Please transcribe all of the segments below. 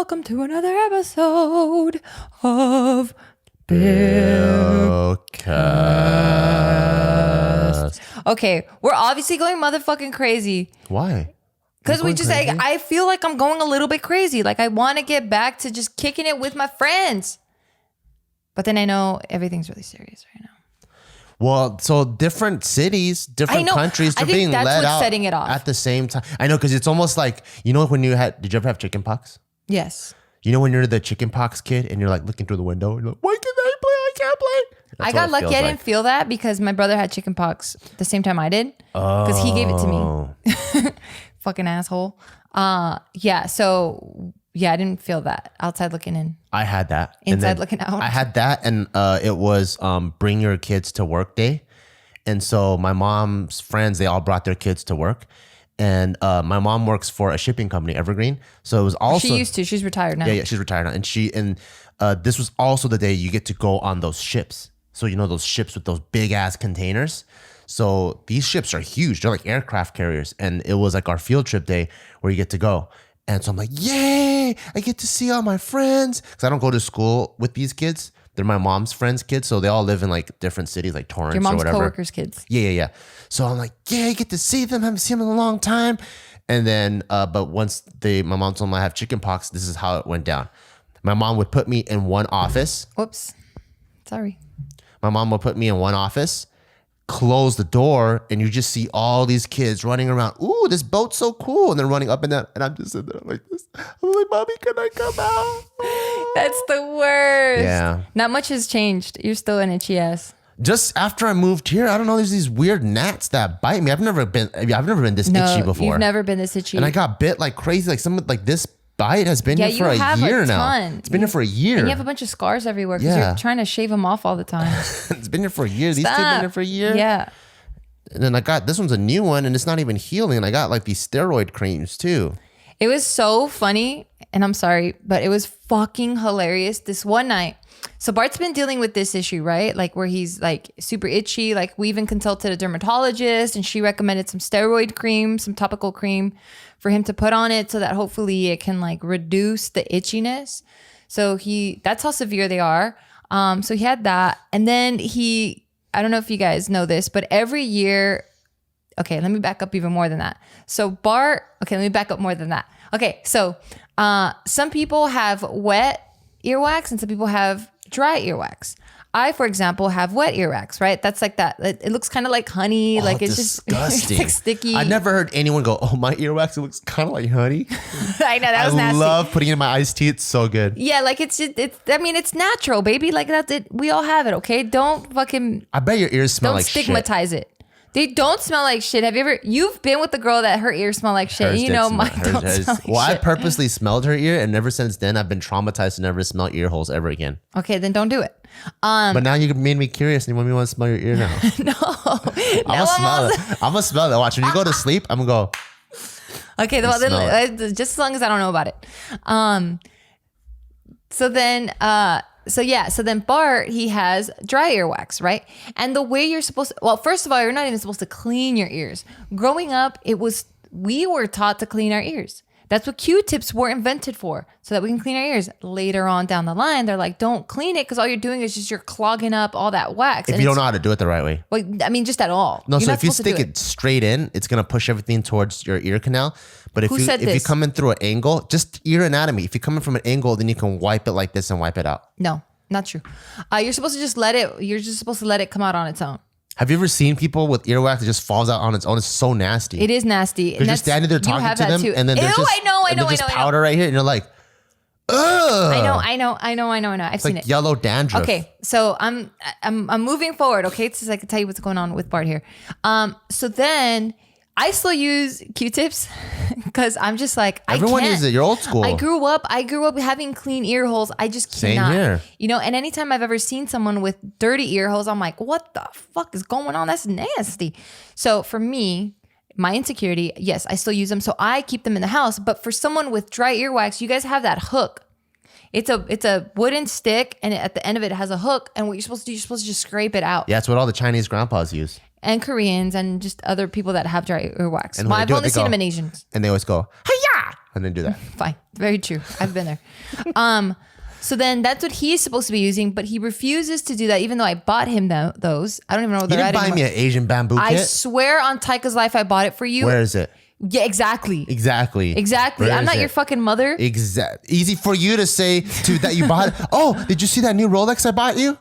welcome to another episode of Billcast. Okay, we're obviously going motherfucking crazy. Why? Because we just like, I feel like I'm going a little bit crazy. Like I want to get back to just kicking it with my friends. But then I know everything's really serious right now. Well, so different cities, different countries, they're being let out setting it off at the same time. I know, because it's almost like, you know, when did you ever have chicken pox? Yes. You know, when you're the chicken pox kid and you're like looking through the window and you're like, why can't I play? I can't play. I got lucky. I didn't feel that because my brother had chicken pox the same time I did. Because he gave it to me. Fucking asshole. Yeah. So yeah, I didn't feel that outside looking in. I had that. Inside looking out. I had that, and it was bring your kids to work day. And so my mom's friends, they all brought their kids to work. And my mom works for a shipping company, Evergreen. So it was also... She used to. She's retired now. Yeah, she's retired now. And this was also the day you get to go on those ships. So you know those ships with those big ass containers? So these ships are huge. They're like aircraft carriers. And it was like our field trip day where you get to go. And so I'm like, yay, I get to see all my friends. Because I don't go to school with these kids. They're my mom's friends' kids. So they all live in like different cities like Torrance or whatever. Your mom's coworkers' kids. Yeah. So I'm like, yeah, I get to see them. I haven't seen them in a long time. And then, but once my mom told me I have chicken pox, this is how it went down. My mom would put me in one office. Whoops. Sorry. My mom would put me in one office, close the door, and you just see all these kids running around. Ooh, this boat's so cool. And they're running up and down. And I'm just sitting there like this. I'm like, Mommy, can I come out? That's the worst. Yeah. Not much has changed. You're still an itchy ass. Just after I moved here, I don't know, there's these weird gnats that bite me. I've never been this itchy before. You've never been this itchy. And I got bit like crazy. Like this bite has been here for a year now. It's been here for a year. And you have a bunch of scars everywhere because you're trying to shave them off all the time. It's been here for a year. These two have been here for a year. Yeah. And then this one's a new one and it's not even healing. And I got like these steroid creams too. It was so funny, and I'm sorry, but it was fucking hilarious this one night. So Bart's been dealing with this issue, right? Like where he's like super itchy. Like we even consulted a dermatologist and she recommended some steroid cream, some topical cream for him to put on it so that hopefully it can like reduce the itchiness. So that's how severe they are. So he had that. And then I don't know if you guys know this, but every year, okay, let me back up even more than that. So let me back up more than that. Okay, so some people have wet earwax and some people have dry earwax. I, for example, have wet earwax, right? That's like that. It looks kind of like honey. Oh, like it's disgusting. Just it's like sticky. I've never heard anyone go, oh, my earwax, it looks kind of like honey. I know, that was nasty. I love putting it in my iced tea. It's so good. Yeah, like it's natural, baby. Like that's it. We all have it, okay? Don't fucking... I bet your ears smell like shit. Don't stigmatize it. They don't smell like shit. You've been with the girl that her ears smell like shit. You know, mine don't smell like shit. I purposely smelled her ear, and ever since then, I've been traumatized to never smell ear holes ever again. Okay, then don't do it. But now you made me curious, and you want to smell your ear now. No. I'm going to smell it. I'm going to smell it. Watch, when you go to sleep, I'm going to go. Okay, well, then, just as long as I don't know about it. So then Bart, he has dry earwax, right? And the way you're supposed to, well, first of all, you're not even supposed to clean your ears. Growing up, we were taught to clean our ears. That's what Q-tips were invented for, so that we can clean our ears. Later on down the line, they're like, don't clean it because all you're doing is just you're clogging up all that wax. If you don't know how to do it the right way. Well, I mean, just at all. No, so if you stick it straight in, it's going to push everything towards your ear canal. But if you come in through an angle, just ear anatomy. If you're coming from an angle, then you can wipe it like this and wipe it out. No, not true. You're supposed to just let it come out on its own. Have you ever seen people with earwax that just falls out on its own? It's so nasty. It is nasty. You're just standing there talking to them, and then there's just powder right here, and you're like, ugh. I know. I've seen it. Yellow dandruff. Okay, so I'm moving forward. Okay, so I can tell you what's going on with Bart here. So then I still use Q-tips because I'm just like, everyone uses it. You're old school. I grew up having clean ear holes. I just cannot. Same here. You know, and anytime I've ever seen someone with dirty ear holes, I'm like, what the fuck is going on? That's nasty. So for me, my insecurity, yes, I still use them. So I keep them in the house. But for someone with dry earwax, you guys have that hook. It's a wooden stick, and at the end of it has a hook. And what you're supposed to do, you're supposed to just scrape it out. Yeah, that's what all the Chinese grandpas use. And Koreans and just other people that have dry earwax. And I've only seen them in Asians. And they always go, hi-ya! I didn't do that. Fine. Very true. I've been there. So then that's what he's supposed to be using, but he refuses to do that, even though I bought him those. I don't even know where You they're didn't at buy me anymore. an Asian bamboo kit? I swear on Taika's life, I bought it for you. Where is it? Yeah, exactly. Exactly. Exactly. I'm not your fucking mother. Easy for you to say that you bought it. Oh, did you see that new Rolex I bought you?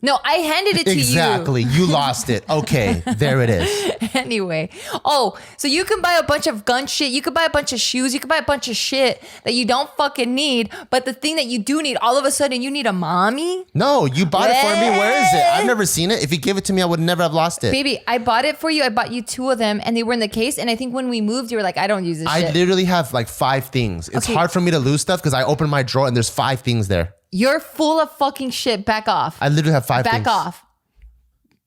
No, I handed it to you. Exactly. You lost it. Okay, there it is. Anyway. Oh, so you can buy a bunch of gun shit. You can buy a bunch of shoes. You can buy a bunch of shit that you don't fucking need. But the thing that you do need, all of a sudden you need a mommy? No, you bought it for me. Where is it? I've never seen it. If you give it to me, I would never have lost it. Baby, I bought it for you. I bought you 2 of them and they were in the case. And I think when we moved, you were like, I don't use this shit. I literally have like 5 things. It's hard for me to lose stuff because I open my drawer and there's 5 things there. You're full of fucking shit. Back off. I literally have 5 things. Back off.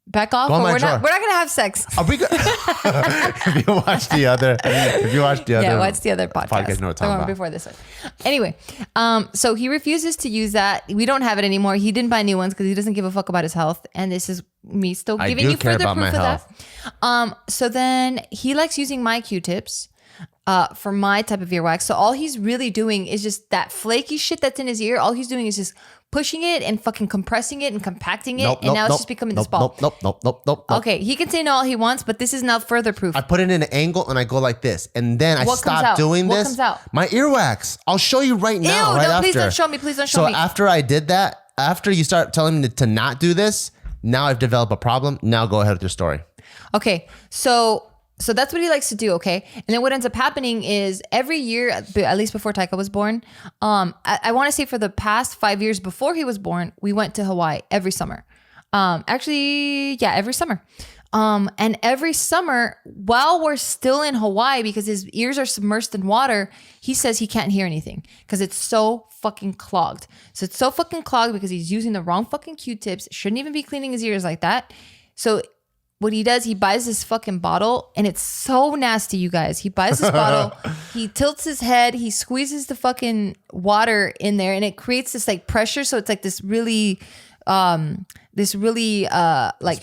Back off. Go on my We're drawer. not gonna have sex. Are we good? If you watch the other, Yeah, what's the other podcast? You know what The I'm one talking about. before this one. Anyway, so he refuses to use that. We don't have it anymore. He didn't buy new ones because he doesn't give a fuck about his health. And this is me still I giving do you care further about proof my of that. So then he likes using my Q-tips for my type of earwax. So all he's really doing is just that flaky shit that's in his ear. All he's doing is just pushing it and fucking compressing it and compacting it. And now it's just becoming this ball. Nope. Okay, he can say no all he wants, but this is now further proof. I put it in an angle and I go like this. And then I What comes stop out? doing What this. comes out? My earwax. I'll show you right now. Ew, right no, after. please don't show me. Please don't show me. So after I did that, after you start telling me to not do this, now I've developed a problem. Now go ahead with your story. Okay, so that's what he likes to do, okay? And then what ends up happening is every year, at least before Taika was born, I want to say for the past 5 years before he was born, we went to Hawaii every summer. Every summer. And every summer, while we're still in Hawaii, because his ears are submersed in water, he says he can't hear anything because it's so fucking clogged. So it's so fucking clogged because he's using the wrong fucking Q-tips. Shouldn't even be cleaning his ears like that. So what he does, he buys this fucking bottle and it's so nasty, you guys. He buys this bottle, he tilts his head, he squeezes the fucking water in there and it creates this like pressure. So it's like this really like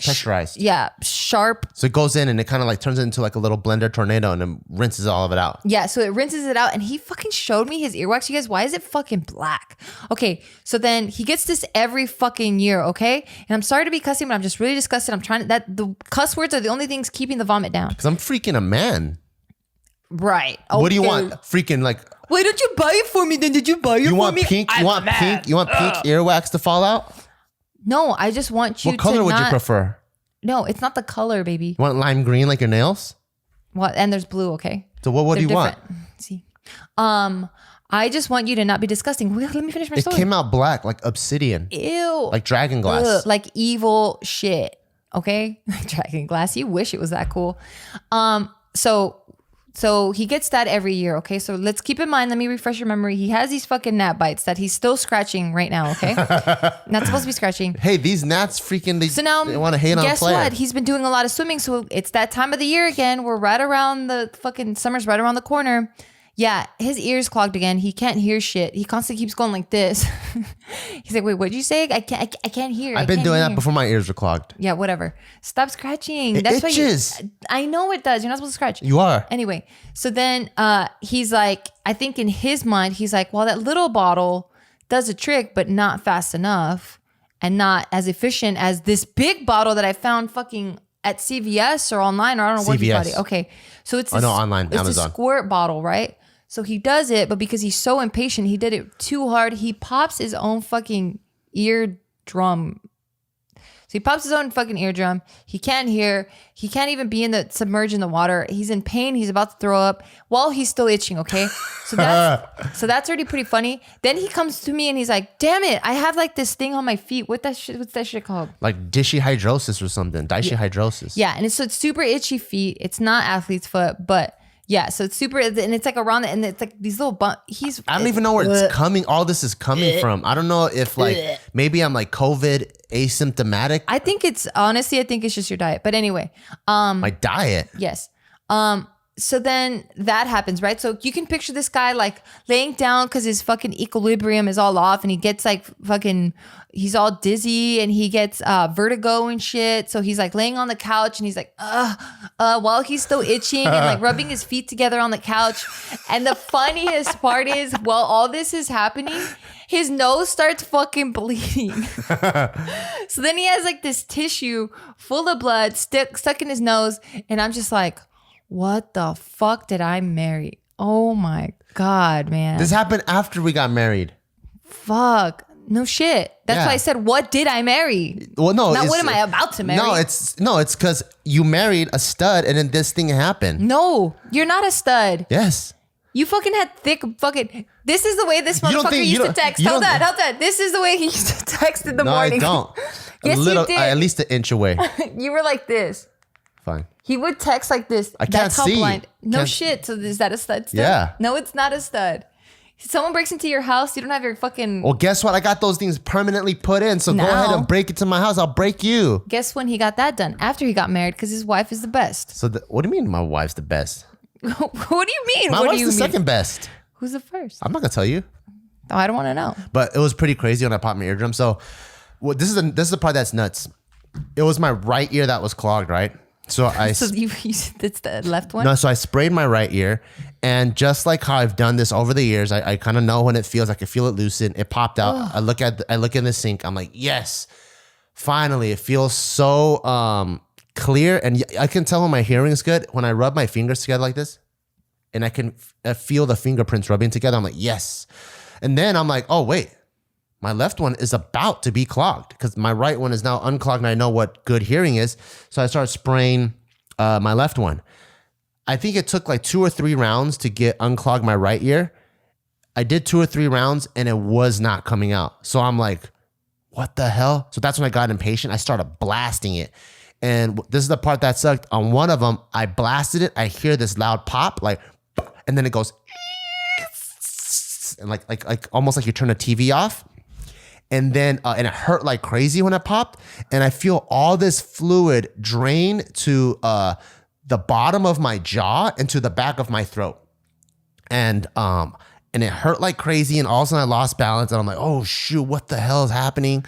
pressurized. Sharp. So it goes in and it kind of like turns it into like a little blender tornado and then rinses all of it out. Yeah, so it rinses it out and he fucking showed me his earwax. You guys, why is it fucking black? Okay, so then he gets this every fucking year, okay? And I'm sorry to be cussing, but I'm just really disgusted. I'm trying to, the cuss words are the only things keeping the vomit down. Because I'm freaking a man. Right. What do you Okay. want? Freaking like... Why don't you buy it for me then? Did you buy it You for want me? pink? You want pink? You want pink earwax to fall out? No, I just want you What color to would you not- prefer? No, it's not the color, baby. You want lime green like your nails? What? And there's blue, okay? So what do They're you want? different. See. I just want you to not be disgusting. Let me finish my It story. came out black like obsidian. Ew. Like dragon glass. Ugh, like evil shit. Okay? Dragon glass. You wish it was that cool. So he gets that every year, okay? So let's keep in mind, let me refresh your memory. He has these fucking gnat bites that he's still scratching right now, okay? Not supposed to be scratching. Hey, these gnats freaking, So now, they want to hate on a guess player. what? He's been doing a lot of swimming, so it's that time of the year again. We're right around the fucking summer's right around the corner. Yeah, his ears clogged again. He can't hear shit. He constantly keeps going like this. He's like, wait, what'd you say? I can't hear. I've been doing that before my ears were clogged. Yeah, whatever. Stop scratching. It itches. I know it does. You're not supposed to scratch. You are. Anyway, so then he's like, I think in his mind, he's like, well, that little bottle does a trick, but not fast enough and not as efficient as this big bottle that I found fucking at CVS or online, or I don't know where he bought it. Okay. So it's this, online, it's Amazon. a squirt bottle, right? So he does it, but because he's so impatient, he did it too hard. He pops his own fucking eardrum. So he pops his own fucking eardrum. He can't hear. He can't even be submerged in the water. He's in pain. He's about to throw up while he's still itching. Okay, so that's already pretty funny. Then he comes to me and he's like, "Damn it! I have like this thing on my feet. What's that shit called? Like dishihydrosis or something. Dishihydrosis. Yeah, and it's super itchy feet. It's not athlete's foot, but." Yeah, so it's super, and it's like around it, and it's like these little I don't even know where it's coming. All this is coming from. I don't know if like maybe I'm like COVID asymptomatic. I think it's just your diet. But anyway, My diet. yes. So then that happens, right? So you can picture this guy like laying down because his fucking equilibrium is all off and he gets like fucking, he's all dizzy and he gets vertigo and shit. So he's like laying on the couch and he's like, while he's still itching and like rubbing his feet together on the couch. And the funniest part is while all this is happening, his nose starts fucking bleeding. So then he has like this tissue full of blood stuck in his nose. And I'm just like, what the fuck did I marry? Oh my God, man. This happened after we got married. Fuck. No shit. That's why I said, what did I marry? Well, no. Not what am I about to marry? No, it's because you married a stud and then this thing happened. No, you're not a stud. Yes. You fucking had thick fucking. This is the way this motherfucker used to text. Hold on. This is the way he used to text in the morning. No, I don't. Yes, you did. At least an inch away. You were like this. Fine. He would text like this. I can't see. Blind. No shit. So is that a stud still? Yeah. No, it's not a stud. Someone breaks into your house, you don't have your fucking... Well, guess what? I got those things permanently put in. So go ahead and break into my house. I'll break you. Guess when he got that done? After he got married, because his wife is the best. So what do you mean my wife's the best? What do you mean? My wife's the second best. Who's the first? I'm not going to tell you. Oh, I don't want to know. But it was pretty crazy when I popped my eardrum. So this is the part that's nuts. It was my right ear that was clogged, right? So it's the left one? No, so I sprayed my right ear, and just like how I've done this over the years, I kind of know when it feels. I can feel it loosen. It popped out. Ugh. I look in the sink. I'm like, yes, finally. It feels so clear, and I can tell when my hearing is good when I rub my fingers together like this, and I can feel the fingerprints rubbing together. I'm like, yes, and then I'm like, oh wait. My left one is about to be clogged because my right one is now unclogged and I know what good hearing is. So I started spraying my left one. I think it took like 2 or 3 rounds to get unclogged my right ear. I did 2 or 3 rounds and it was not coming out. So I'm like, what the hell? So that's when I got impatient. I started blasting it. And this is the part that sucked. On one of them, I blasted it. I hear this loud pop, like, and then it goes, and like almost like you turn a TV off. And then, and it hurt like crazy when it popped. And I feel all this fluid drain to the bottom of my jaw and to the back of my throat. And it hurt like crazy. And all of a sudden I lost balance. And I'm like, oh shoot, what the hell is happening?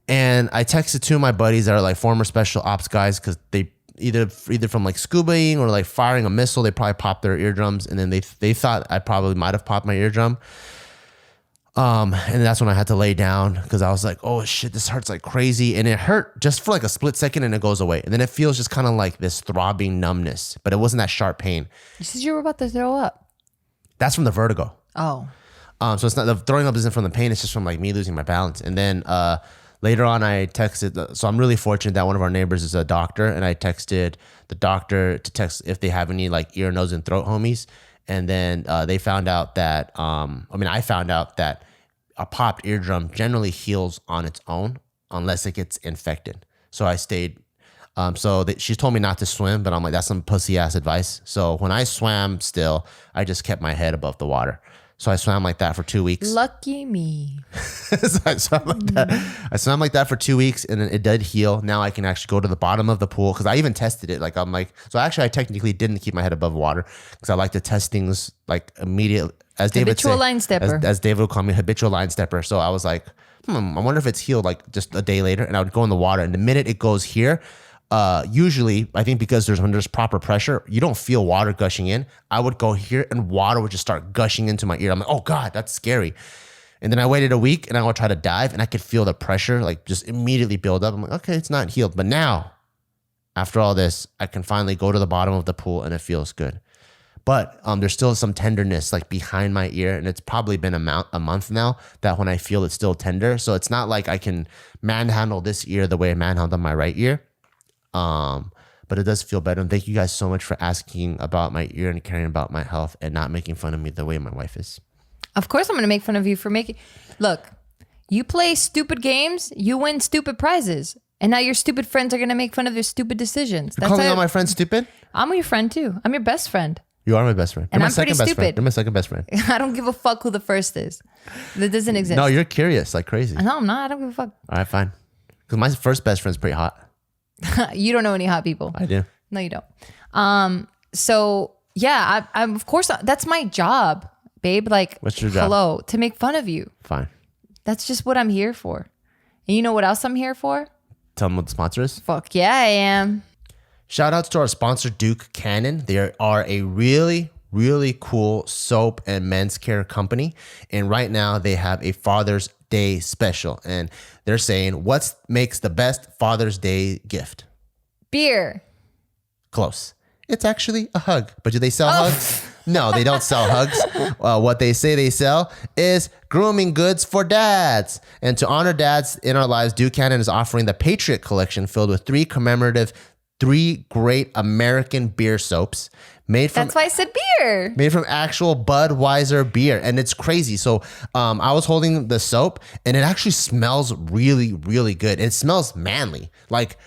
And I texted 2 of my buddies that are like former special ops guys because they either from like scubaing or like firing a missile, they probably popped their eardrums. And then they thought I probably might have popped my eardrum. And that's when I had to lay down because I was like, oh shit, this hurts like crazy. And it hurt just for like a split second and it goes away. And then it feels just kind of like this throbbing numbness, but it wasn't that sharp pain. You said you were about to throw up. That's from the vertigo. Oh. So it's not, the throwing up isn't from the pain. It's just from like me losing my balance. And then, later on I texted, so I'm really fortunate that one of our neighbors is a doctor and I texted the doctor to text if they have any like ear, nose and throat homies. And then, they found out that, I found out that a popped eardrum generally heals on its own unless it gets infected. So I stayed. She told me not to swim, but I'm like, that's some pussy ass advice. So when I swam still, I just kept my head above the water. So I swam like that for 2 weeks. Lucky me. So I swam like that. I swam like that for 2 weeks and then it did heal. Now I can actually go to the bottom of the pool because I even tested it. Like I'm like, so actually I technically didn't keep my head above water because I like to test things like immediately. As David habitual line stepper. As David would call me, habitual line stepper. So I was like, I wonder if it's healed like just a day later. And I would go in the water and the minute it goes here, usually I think because when there's proper pressure, you don't feel water gushing in. I would go here and water would just start gushing into my ear. I'm like, oh God, that's scary. And then I waited a week and I would try to dive and I could feel the pressure like just immediately build up. I'm like, okay, it's not healed. But now, after all this, I can finally go to the bottom of the pool and it feels good. But there's still some tenderness like behind my ear. And it's probably been a month now that when I feel it's still tender. So it's not like I can manhandle this ear the way I manhandle my right ear. But it does feel better. And thank you guys so much for asking about my ear and caring about my health and not making fun of me the way my wife is. Of course I'm going to make fun of you for making... Look, you play stupid games, you win stupid prizes. And now your stupid friends are going to make fun of your stupid decisions. You're calling all my friends stupid? I'm your friend too. I'm your best friend. You are my best friend. And I'm pretty stupid. You're my second best friend. I don't give a fuck who the first is. That doesn't exist. No, you're curious like crazy. No, I'm not. I don't give a fuck. All right, fine. Because my first best friend's pretty hot. You don't know any hot people. I do. No, you don't. So yeah, I'm of course that's my job, babe. Like, what's your job? Hello, to make fun of you. Fine. That's just what I'm here for. And you know what else I'm here for? Tell them what the sponsor is. Fuck yeah, I am. Shout outs to our sponsor, Duke Cannon. They are a really, really cool soap and men's care company. And right now they have a Father's Day special. And they're saying, what makes the best Father's Day gift? Beer. Close. It's actually a hug. But do they sell hugs? No, they don't sell hugs. What they say they sell is grooming goods for dads. And to honor dads in our lives, Duke Cannon is offering the Patriot Collection filled with 3 great American beer soaps made from. That's why I said beer. Made from actual Budweiser beer. And it's crazy. So I was holding the soap and it actually smells really, really good. It smells manly. Like,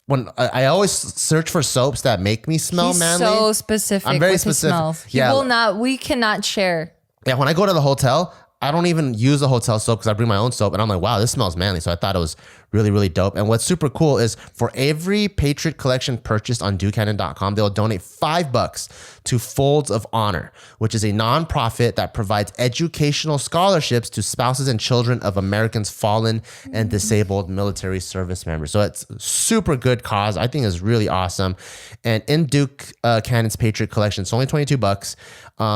when I always search for soaps that make me smell He's manly. so specific. I'm very with specific. His smells. He Yeah. will not. We cannot share. Yeah, when I go to the hotel, I don't even use the hotel soap because I bring my own soap. And I'm like, wow, this smells manly. So I thought it was really, really dope. And what's super cool is for every Patriot Collection purchased on DukeCannon.com, they'll donate $5 to Folds of Honor, which is a nonprofit that provides educational scholarships to spouses and children of Americans fallen and disabled military service members. So it's super good cause. I think it's really awesome. And in Duke Cannon's Patriot Collection, it's only $22.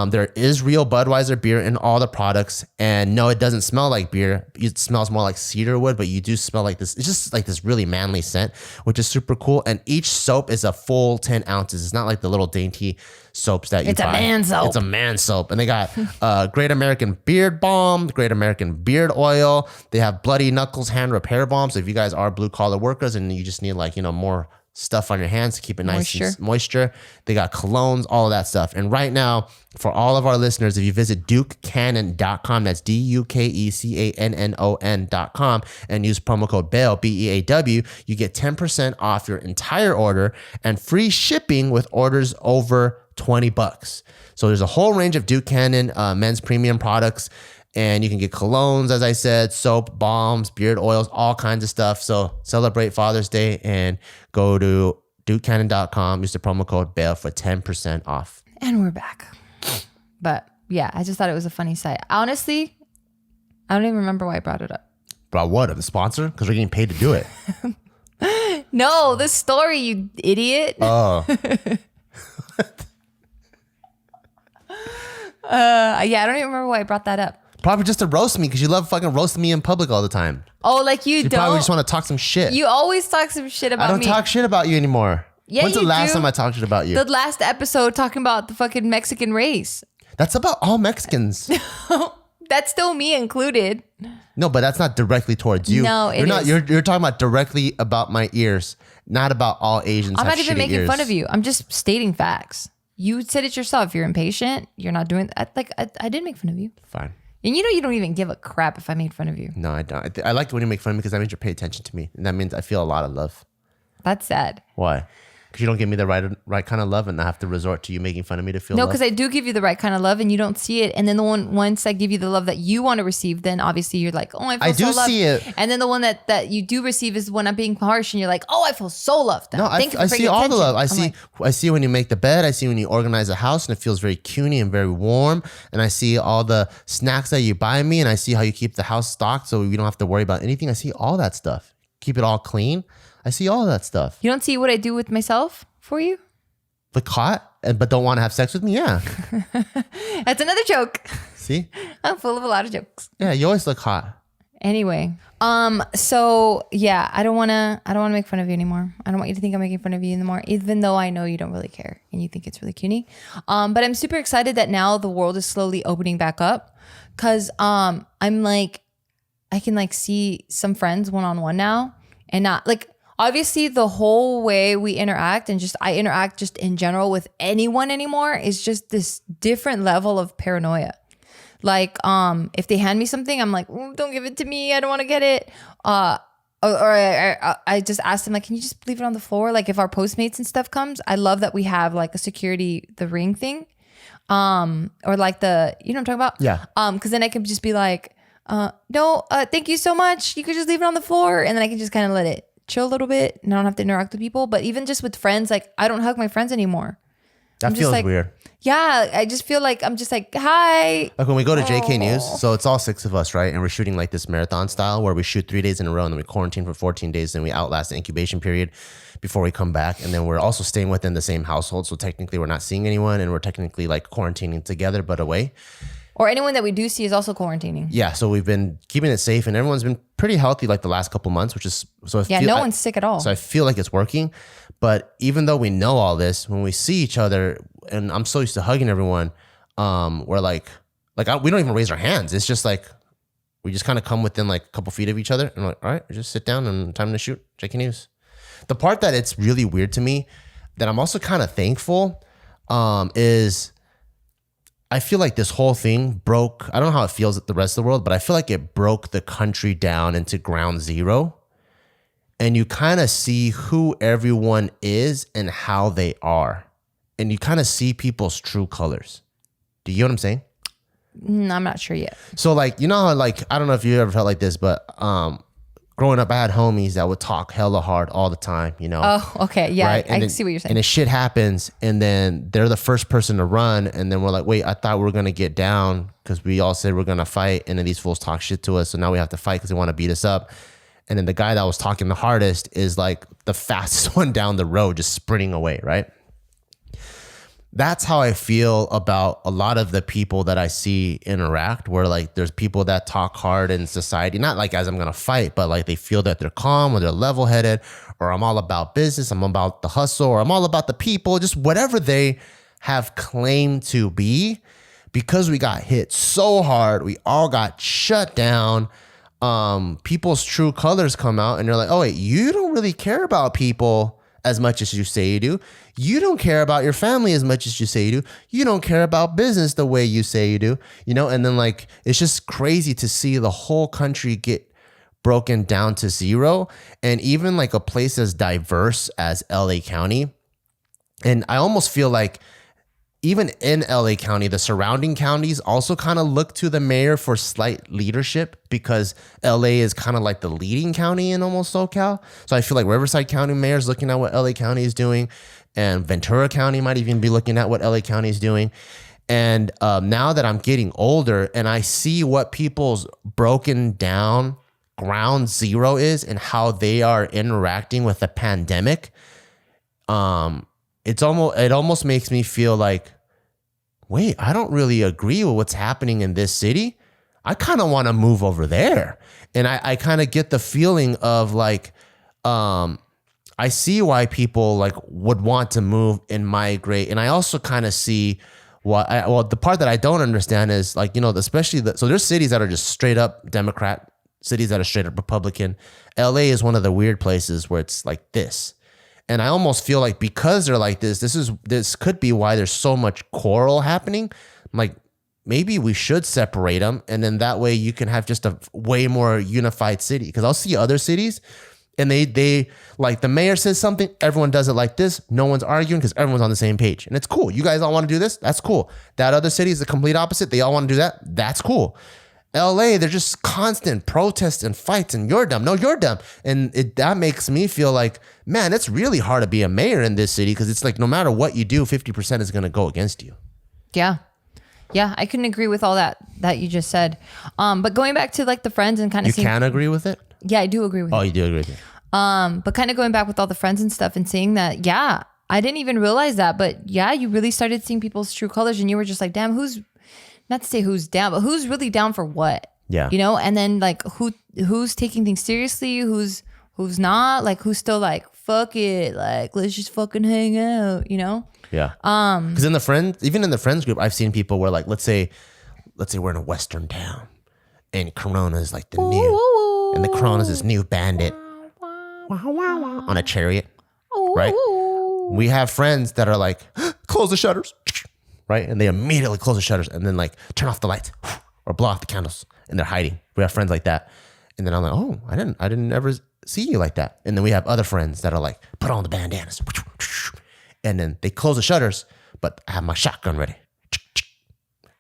There is real Budweiser beer in all the products. And no, it doesn't smell like beer. It smells more like cedar wood, but you do smell like this. It's just like this really manly scent, which is super cool. And each soap is a full 10 ounces. It's not like the little dainty soaps that you buy. It's a man soap. It's a man soap. And they got Great American Beard Balm, Great American Beard Oil. They have Bloody Knuckles Hand Repair Balm. So if you guys are blue collar workers and you just need more stuff on your hands to keep it nice and moisture. They got colognes, all of that stuff. And right now, for all of our listeners, if you visit DukeCannon.com, that's DukeCannon.com, and use promo code BEAW, BEAW, you get 10% off your entire order and free shipping with orders over $20. So there's a whole range of Duke Cannon men's premium products. And you can get colognes, as I said, soap, balms, beard oils, all kinds of stuff. So celebrate Father's Day and go to DukeCannon.com. Use the promo code BEAW for 10% off. And we're back. But yeah, I just thought it was a funny sight. Honestly, I don't even remember why I brought it up. Brought what? The sponsor? Because we're getting paid to do it. No, the story, you idiot. Oh. Yeah, I don't even remember why I brought that up. Probably just to roast me because you love fucking roasting me in public all the time. Oh, like you don't? Probably just want to talk some shit. You always talk some shit about me. I don't talk shit about you anymore. Yeah, When's the you last do. time I talked shit about you? The last episode talking about the fucking Mexican race. That's about all Mexicans. That's still me included. No, but that's not directly towards you. No, it you're not. is. You're talking about directly about my ears, not about all Asians. I'm have not even shitty making ears. fun of you. I'm just stating facts. You said it yourself. You're impatient. You're not doing that. I did make fun of you. Fine. And you don't even give a crap if I made fun of you. No, I don't. I like when you make fun of me because that means you pay attention to me, and that means I feel a lot of love. That's sad. Why? Because you don't give me the right kind of love, and I have to resort to you making fun of me to feel. No, love. because I do give you the right kind of love, and you don't see it. And then once I give you the love that you want to receive, then obviously you're like, oh, I feel I so do loved. see it. And then the one that you do receive is when I'm being harsh, and you're like, oh, I feel so loved. No, Thank you for I see paying all the attention. love. I'm I see when you make the bed. I see when you organize the house, and it feels very cuney and very warm. And I see all the snacks that you buy me, and I see how you keep the house stocked so we don't have to worry about anything. I see all that stuff. Keep it all clean. I see all that stuff. You don't see what I do with myself for you? Look hot, but don't want to have sex with me? Yeah. That's another joke. See? I'm full of a lot of jokes. Yeah, you always look hot. Anyway, so yeah, I don't want to make fun of you anymore. I don't want you to think I'm making fun of you anymore, even though I know you don't really care and you think it's really cuny. But I'm super excited that now the world is slowly opening back up, because I'm like, I can like see some friends one-on-one now, and not like, obviously the whole way we interact and just I interact just in general with anyone anymore is just this different level of paranoia. Like, if they hand me something, I'm like, don't give it to me. I don't want to get it. Or I just ask them, like, can you just leave it on the floor? Like, if our Postmates and stuff comes, I love that we have like a security, the ring thing. Or like the, you know what I'm talking about? Yeah. Because then I can just be like, no, thank you so much. You could just leave it on the floor. And then I can just kind of let it chill a little bit and I don't have to interact with people. But even just with friends, like, I don't hug my friends anymore. That feels like, weird. Yeah, I just feel like I'm just like, hi. Like when we go to JK News, so it's all 6 of us, right? And we're shooting like this marathon style where we shoot 3 days in a row and then we quarantine for 14 days. Then we outlast the incubation period before we come back. And then we're also staying within the same household. So technically we're not seeing anyone and we're technically like quarantining together, but away. Or anyone that we do see is also quarantining. Yeah. So we've been keeping it safe and everyone's been pretty healthy like the last couple months, which is, so no one's sick at all. So I feel like it's working. But even though we know all this, when we see each other, and I'm so used to hugging everyone, we're like we don't even raise our hands. It's just like we just kind of come within like a couple feet of each other, and we're like, all right, just sit down and time to shoot. JK News. The part that it's really weird to me, that I'm also kind of thankful, is I feel like this whole thing broke. I don't know how it feels at the rest of the world, but I feel like it broke the country down into ground zero. And you kind of see who everyone is and how they are. And you kind of see people's true colors. Do you know what I'm saying? I'm not sure yet. So like, you know how like, I don't know if you ever felt like this, but growing up, I had homies that would talk hella hard all the time, you know? Oh, okay. Yeah, right? I see what you're saying. And the shit happens and then they're the first person to run. And then we're like, wait, I thought we were going to get down because we all said we're going to fight. And then these fools talk shit to us. So now we have to fight because they want to beat us up. And then the guy that was talking the hardest is like the fastest one down the road, just sprinting away, right? That's how I feel about a lot of the people that I see interact, where like there's people that talk hard in society, not like as I'm going to fight, but like they feel that they're calm or they're level headed, or I'm all about business, I'm about the hustle, or I'm all about the people, just whatever they have claimed to be. Because we got hit so hard, we all got shut down. People's true colors come out and you're like, oh wait, you don't really care about people as much as you say you do. You don't care about your family as much as you say you do. You don't care about business the way you say you do, you know? And then like, it's just crazy to see the whole country get broken down to zero. And even like a place as diverse as LA County. And I almost feel like even in LA County, the surrounding counties also kind of look to the mayor for slight leadership, because LA is kind of like the leading county in almost SoCal. So I feel like Riverside County mayor is looking at what LA County is doing, and Ventura County might even be looking at what LA County is doing. And now that I'm getting older and I see what people's broken down ground zero is and how they are interacting with the pandemic, it almost makes me feel like, wait, I don't really agree with what's happening in this city. I kind of want to move over there. And I kind of get the feeling of like, I see why people like would want to move and migrate. And I also kind of see the part that I don't understand is like, you know, especially so there's cities that are just straight up Democrat, cities that are straight up Republican. LA is one of the weird places where it's like this. And I almost feel like because they're like this could be why there's so much quarrel happening. I'm like, maybe we should separate them. And then that way you can have just a way more unified city. Because I'll see other cities and they like the mayor says something, everyone does it like this. No one's arguing because everyone's on the same page. And it's cool. You guys all want to do this? That's cool. That other city is the complete opposite. They all want to do that. That's cool. LA, they're just constant protests and fights and you're dumb. No, you're dumb. And that makes me feel like, man, it's really hard to be a mayor in this city, because it's like no matter what you do, 50% is going to go against you. Yeah. Yeah, I couldn't agree with all that you just said. But going back to like the friends and kind of You can agree with it? Yeah, I do agree with it. Oh, you do agree with it. But kind of going back with all the friends and stuff and seeing that, yeah, I didn't even realize that. But yeah, you really started seeing people's true colors and you were just like, damn, not to say who's down, but who's really down for what? Yeah. You know, and then like who's taking things seriously, who's not, like who's still like, fuck it, like let's just fucking hang out, you know? Yeah. Because even in the friends group, I've seen people where like, let's say we're in a Western town and Corona is like the new, and the Corona is this new bandit on a chariot, right? We have friends that are like, close the shutters, right? And they immediately close the shutters and then like turn off the lights or blow off the candles, and they're hiding. We have friends like that. And then I'm like, oh, I didn't ever see you like that. And then we have other friends that are like, put on the bandanas. And then they close the shutters, but I have my shotgun ready.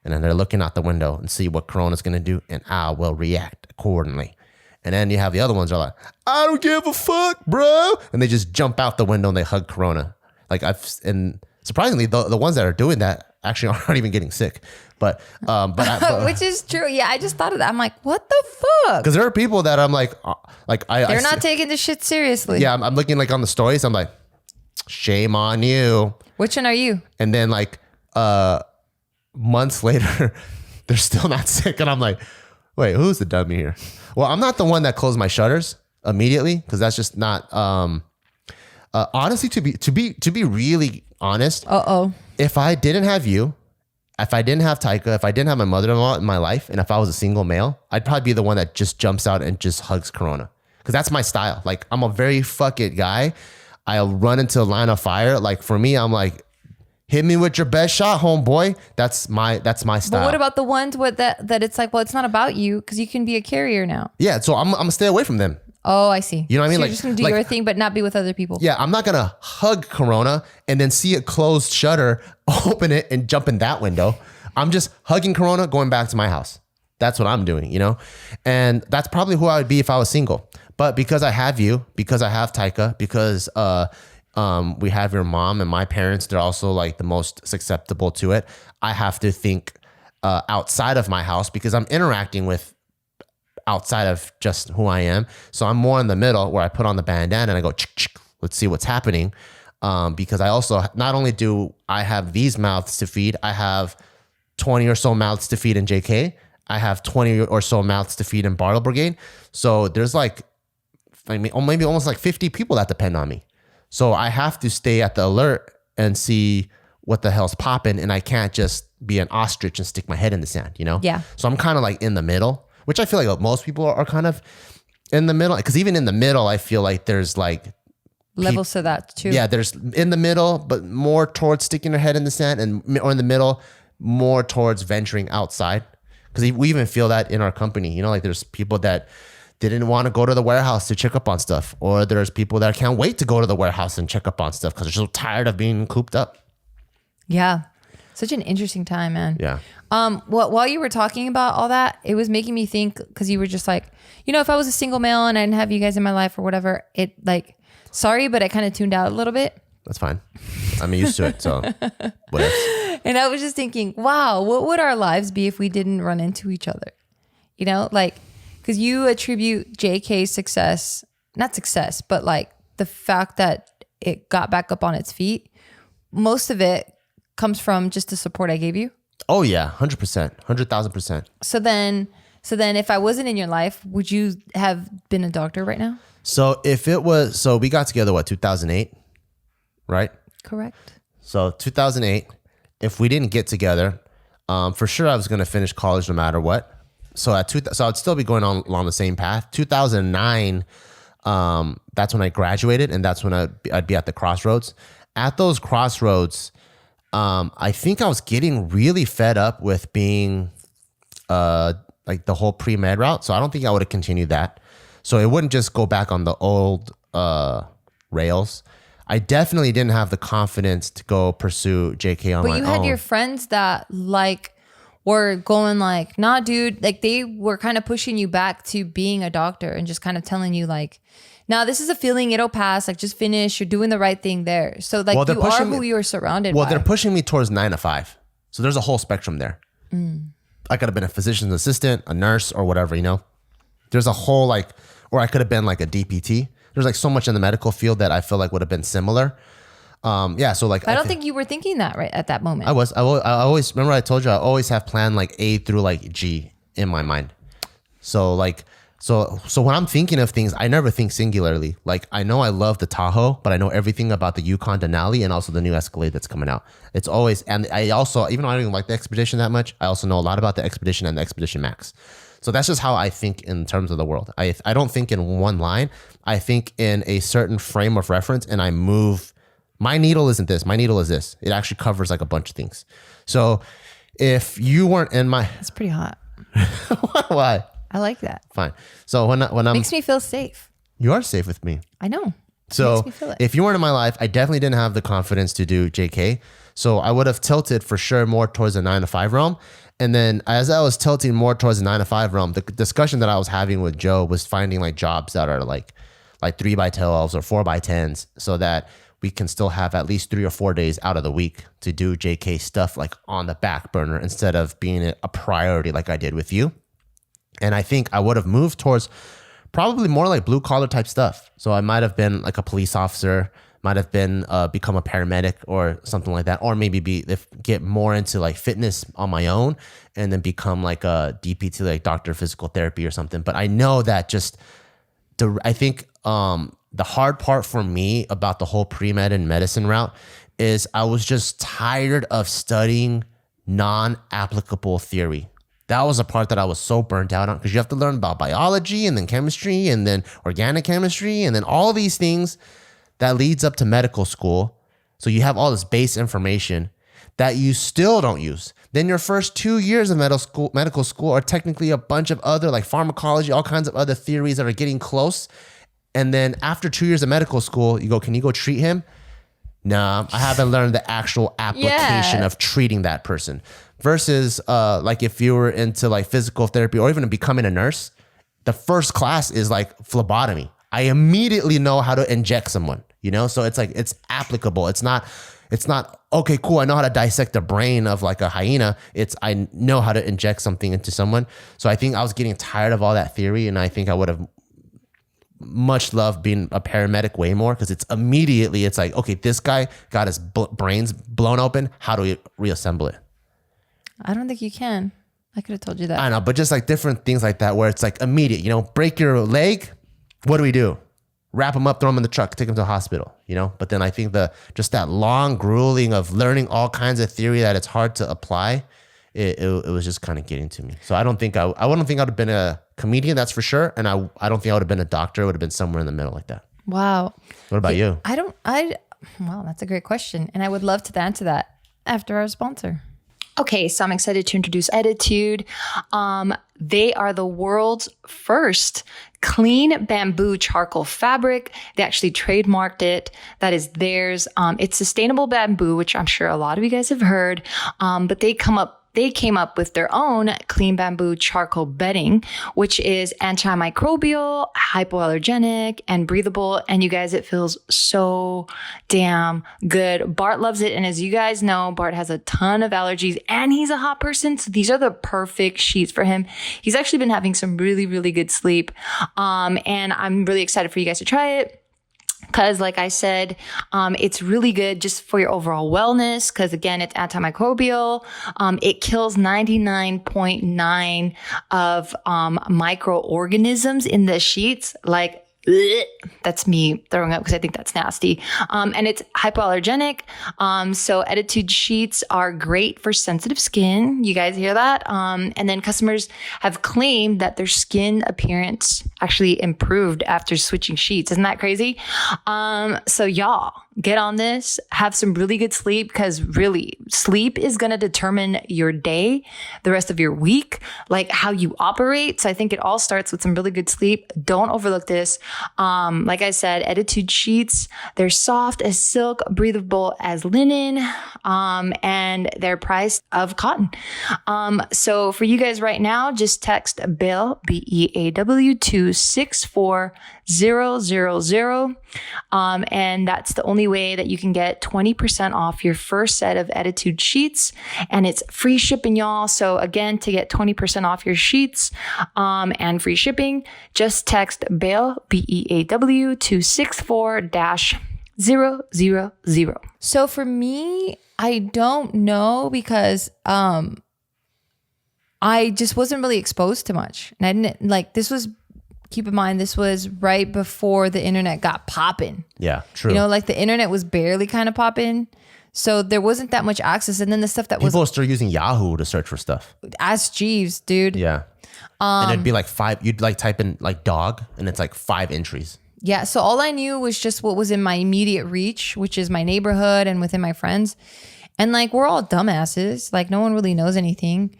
And then they're looking out the window and see what Corona's going to do, and I will react accordingly. And then you have the other ones that are like, I don't give a fuck, bro. And they just jump out the window and they hug Corona. And surprisingly, the ones that are doing that actually aren't even getting sick. But Which is true. Yeah, I just thought of that. I'm like, what the fuck? Because there are people that I'm like they're not taking this shit seriously. Yeah, I'm looking like on the stories. I'm like, shame on you. Which one are you? And then like months later, they're still not sick, and I'm like, wait, who's the dummy here? Well, I'm not the one that closed my shutters immediately because that's just not. Honestly, to be really honest, if I didn't have you, if I didn't have Taika, if I didn't have my mother-in-law in my life, and if I was a single male, I'd probably be the one that just jumps out and just hugs Corona. Because that's my style. Like, I'm a very fuck it guy. I'll run into a line of fire. Like, for me, I'm like, hit me with your best shot, homeboy. That's my style. But what about the ones with that it's like, well, it's not about you because you can be a carrier now. Yeah, so I'm gonna stay away from them. Oh, I see. You know what I mean? So you're just gonna do your thing, but not be with other people. Yeah, I'm not gonna hug Corona and then see a closed shutter, open it, and jump in that window. I'm just hugging Corona, going back to my house. That's what I'm doing, you know? And that's probably who I would be if I was single. But because I have you, because I have Taika, because we have your mom and my parents, they're also like the most susceptible to it. I have to think outside of my house because I'm interacting with outside of just who I am. So I'm more in the middle where I put on the bandana and I go, let's see what's happening. Because I also, not only do I have these mouths to feed, I have 20 or so mouths to feed in JK. I have 20 or so mouths to feed in Barbell Brigade. So there's like, I mean, maybe almost like 50 people that depend on me. So I have to stay at the alert and see what the hell's popping. And I can't just be an ostrich and stick my head in the sand, you know? Yeah. So I'm kind of like in the middle, which I feel like most people are kind of in the middle. Because even in the middle, I feel like there's like levels to that too. Yeah, there's in the middle, but more towards sticking their head in the sand, or in the middle, more towards venturing outside. Because we even feel that in our company, you know, like there's people that didn't want to go to the warehouse to check up on stuff, or there's people that can't wait to go to the warehouse and check up on stuff because they're so tired of being cooped up. Yeah, such an interesting time, man. Yeah. While you were talking about all that, it was making me think, because you were just like, you know, if I was a single male and I didn't have you guys in my life or whatever, it like, sorry, but I kind of tuned out a little bit. That's fine. I'm used to it, so whatever. And I was just thinking, wow, what would our lives be if we didn't run into each other? You know, like, because you attribute JK's success, not success, but like the fact that it got back up on its feet, most of it comes from just the support I gave you. Oh yeah, 100%, 100,000%. So then if I wasn't in your life, would you have been a doctor right now? So we got together, 2008, right? Correct. So 2008, if we didn't get together, for sure I was going to finish college no matter what. So I'd still be going on along the same path. 2009, that's when I graduated, and that's when I'd be at the crossroads. At those crossroads, I think I was getting really fed up with being like the whole pre-med route. So I don't think I would have continued that. So it wouldn't just go back on the old rails. I definitely didn't have the confidence to go pursue JK on my own. But you had your friends that like were going like, nah, dude, like they were kind of pushing you back to being a doctor and just kind of telling you like, nah, this is a feeling, it'll pass. Like just finish, you're doing the right thing there. So like you are who you are surrounded by. Well, they're pushing me towards 9 to 5. So there's a whole spectrum there. I could have been a physician's assistant, a nurse, or whatever, you know? There's a whole like, or I could have been like a DPT. There's like so much in the medical field that I feel like would have been similar. Yeah, so like I don't think you were thinking that right at that moment. I always remember I told you I always have plan like A through like G in my mind. So like so when I'm thinking of things, I never think singularly. Like I know I love the Tahoe, but I know everything about the Yukon Denali and also the new Escalade that's coming out. It's always, and I also, even though I don't even like the Expedition that much, I also know a lot about the Expedition and the Expedition Max. So that's just how I think in terms of the world. I don't think in one line. I think in a certain frame of reference, and I move. My needle isn't this. My needle is this. It actually covers like a bunch of things. So if you weren't in my... That's pretty hot. Why? I like that. Fine. So when I'm... Makes me feel safe. You are safe with me. I know. So if you weren't in my life, I definitely didn't have the confidence to do JK. So I would have tilted for sure more towards the 9 to 5 realm. And then as I was tilting more towards the 9 to 5 realm, the discussion that I was having with Joe was finding like jobs that are like 3x12s or 4x10s, so that we can still have at least 3 or 4 days out of the week to do JK stuff like on the back burner instead of being a priority like I did with you. And I think I would have moved towards probably more like blue collar type stuff. So I might have been like a police officer, might have been become a paramedic or something like that, or maybe get more into like fitness on my own and then become like a DPT, like doctor of physical therapy or something. But I know that I think the hard part for me about the whole pre-med and medicine route is I was just tired of studying non-applicable theory. That was a part that I was so burnt out on because you have to learn about biology and then chemistry and then organic chemistry and then all these things that leads up to medical school. So you have all this base information that you still don't use. Then your first 2 years of medical school are technically a bunch of other like pharmacology, all kinds of other theories that are getting close. And then after 2 years of medical school, you go, can you go treat him? Nah, I haven't learned the actual application of treating that person. Versus like if you were into like physical therapy or even becoming a nurse, the first class is like phlebotomy. I immediately know how to inject someone, you know? So it's like, it's applicable. It's not, okay, cool, I know how to dissect the brain of like a hyena. I know how to inject something into someone. So I think I was getting tired of all that theory, and I think I would have much loved being a paramedic way more because it's like, okay, this guy got his brains blown open. How do we reassemble it? I don't think you can. I could have told you that. I know, but just like different things like that where it's like immediate, you know, break your leg. What do we do? Wrap them up, throw them in the truck, take them to the hospital, you know? But then I think just that long grueling of learning all kinds of theory that it's hard to apply, it was just kind of getting to me. So I wouldn't think I would have been a comedian, that's for sure. And I don't think I would have been a doctor. It would have been somewhere in the middle like that. Wow. What about you? Wow, that's a great question. And I would love to answer that after our sponsor. Okay, so I'm excited to introduce Attitude. They are the world's first clean bamboo charcoal fabric. They actually trademarked it. That is theirs. It's sustainable bamboo, which I'm sure a lot of you guys have heard. But they came up with their own clean bamboo charcoal bedding, which is antimicrobial, hypoallergenic, and breathable. And you guys, it feels so damn good. Bart loves it. And as you guys know, Bart has a ton of allergies and he's a hot person. So these are the perfect sheets for him. He's actually been having some really, really good sleep. And I'm really excited for you guys to try it. Because like I said, it's really good just for your overall wellness. Because again, it's antimicrobial. It kills 99.9 of microorganisms in the sheets. Like, that's me throwing up because I think that's nasty. And it's hypoallergenic. So Attitude sheets are great for sensitive skin. You guys hear that? And then customers have claimed that their skin appearance actually improved after switching sheets. Isn't that crazy? So y'all get on this, have some really good sleep, because really sleep is going to determine your day, the rest of your week, like how you operate. So I think it all starts with some really good sleep. Don't overlook this. Like I said, Attitude sheets, they're soft as silk, breathable as linen, and they're priced of cotton. So for you guys right now, just text BEAW, BEAW to 64000. And that's the only way that you can get 20% off your first set of Attitude sheets, and it's free shipping, y'all. So again, to get 20% off your sheets, and free shipping, just text BEAW, BEAW to 64-000. So for me, I don't know because I just wasn't really exposed to much. And I didn't like, keep in mind, this was right before the internet got popping. Yeah, true. You know, like the internet was barely kind of popping. So there wasn't that much access. And then the stuff that people are still using Yahoo to search for stuff. Ask Jeeves, dude. Yeah. And it'd be like 5, you'd like type in like dog and it's like 5 entries. Yeah. So all I knew was just what was in my immediate reach, which is my neighborhood and within my friends. And like, we're all dumbasses. Like no one really knows anything.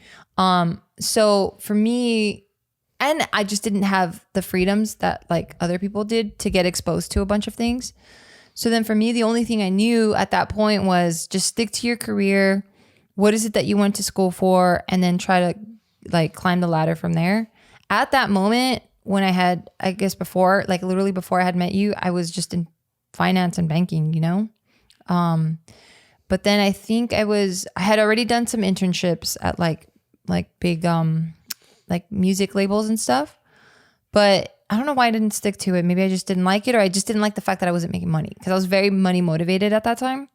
So for me, and I just didn't have the freedoms that like other people did to get exposed to a bunch of things. So then for me, the only thing I knew at that point was just stick to your career. What is it that you went to school for? And then try to like climb the ladder from there. At that moment when I had, I guess before, like literally before I had met you, I was just in finance and banking, you know? But then I think I had already done some internships at like big, like music labels and stuff. But I don't know why I didn't stick to it. Maybe I just didn't like it, or I just didn't like the fact that I wasn't making money, because I was very money motivated at that time.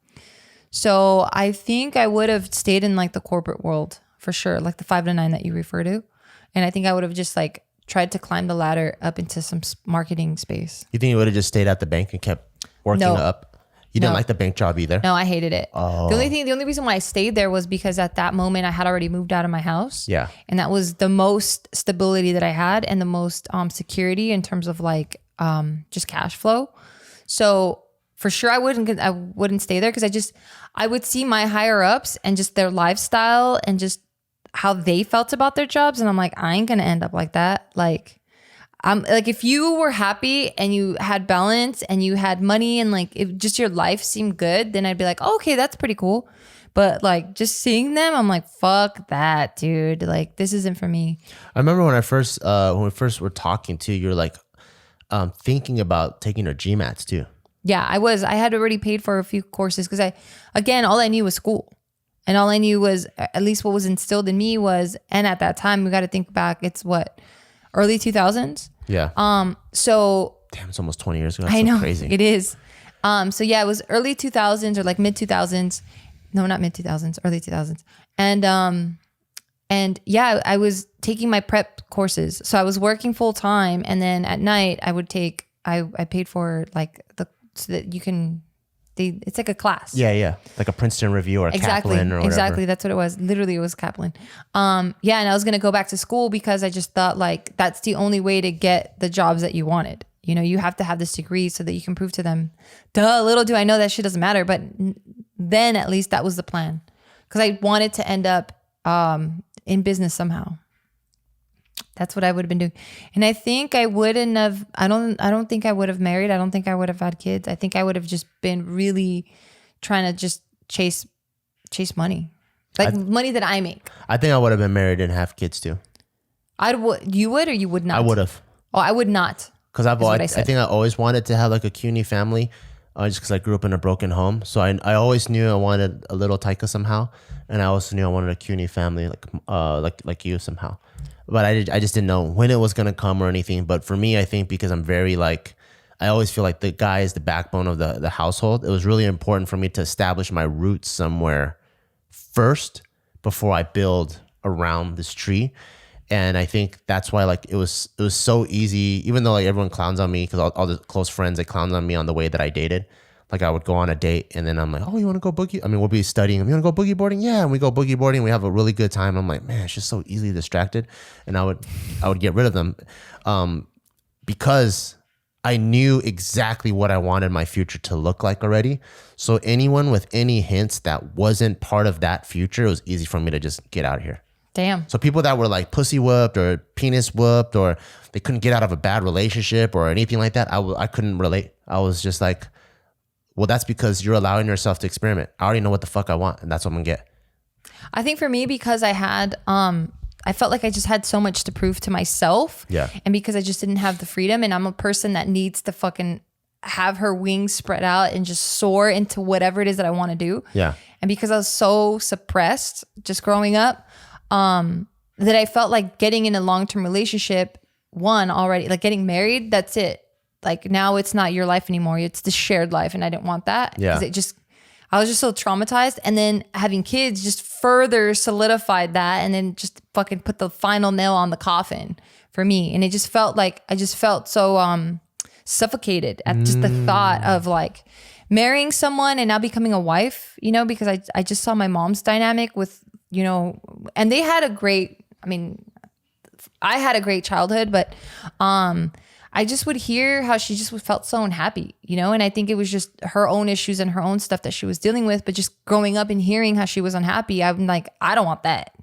So I think I would have stayed in like the corporate world for sure, like the 5 to 9 that you refer to. And I think I would have just like tried to climb the ladder up into some marketing space. You think you would have just stayed at the bank and kept working up? You didn't like the bank job either? No, I hated it. Oh. The only reason why I stayed there was because at that moment I had already moved out of my house. Yeah. And that was the most stability that I had and the most security in terms of like just cash flow. So for sure I wouldn't stay there, because I would see my higher ups and just their lifestyle and just how they felt about their jobs. And I'm like, I ain't gonna end up like that. Like, if you were happy and you had balance and you had money and like if just your life seemed good, then I'd be like, oh, okay, that's pretty cool. But like just seeing them, I'm like, fuck that, dude. Like, this isn't for me. I remember when we first were talking too, you're like thinking about taking our GMATs too. Yeah, I had already paid for a few courses, because all I knew was school. And all I knew was, at least what was instilled in me was, and at that time, we got to think back, it's what, early 2000s? Yeah. So damn, it's almost 20 years ago. That's I know, crazy. it is. So yeah, it was early 2000s or like mid 2000s. No, not mid 2000s, early 2000s. And yeah, I was taking my prep courses. So I was working full time, and then at night I would take, I paid for like so that you can, it's like a class. Yeah. Like a Princeton review or a Kaplan or whatever. Exactly. That's what it was. Literally, it was Kaplan. And I was going to go back to school because I just thought like that's the only way to get the jobs that you wanted. You know, you have to have this degree so that you can prove to them. Duh, little do I know that shit doesn't matter. But then at least that was the plan, because I wanted to end up in business somehow. That's what I would have been doing. And I think I wouldn't have, I don't think I would have married. I don't think I would have had kids. I think I would have just been really trying to just chase money. Like money that I make. I think I would have been married and have kids too. You would, or you would not? I would have. Oh, I would not. Because I think I always wanted to have like a CUNY family, just because I grew up in a broken home. So I always knew I wanted a little Taika somehow. And I also knew I wanted a CUNY family like you somehow. But I just didn't know when it was going to come or anything. But for me, I think because I'm very like, I always feel like the guy is the backbone of the household. It was really important for me to establish my roots somewhere first before I build around this tree. And I think that's why like it was so easy, even though like everyone clowns on me, because all the close friends, they clowned on me on the way that I dated. Like I would go on a date and then I'm like, oh, you want to go boogie? I mean, we'll be studying. You want to go boogie boarding? Yeah. And we go boogie boarding. We have a really good time. I'm like, man, it's just so easily distracted. And I would get rid of them because I knew exactly what I wanted my future to look like already. So anyone with any hints that wasn't part of that future, it was easy for me to just get out of here. Damn. So people that were like pussy whooped or penis whooped or they couldn't get out of a bad relationship or anything like that, I couldn't relate. I was just like, well, that's because you're allowing yourself to experiment. I already know what the fuck I want, and that's what I'm gonna get. I think for me, because I had, I felt like I just had so much to prove to myself. Yeah. And because I just didn't have the freedom, and I'm a person that needs to fucking have her wings spread out and just soar into whatever it is that I want to do. Yeah. And because I was so suppressed just growing up, that I felt like getting in a long-term relationship, already, like getting married, that's it. Like now it's not your life anymore. It's the shared life. And I didn't want that. Yeah. I was just so traumatized. And then having kids just further solidified that, and then just fucking put the final nail on the coffin for me. And it just felt like, I just felt so suffocated at just the thought of like marrying someone and now becoming a wife, you know, because I just saw my mom's dynamic with, you know, and they had I had a great childhood, but I just would hear how she just felt so unhappy, you know? And I think it was just her own issues and her own stuff that she was dealing with, but just growing up and hearing how she was unhappy, I'm like, I don't want that.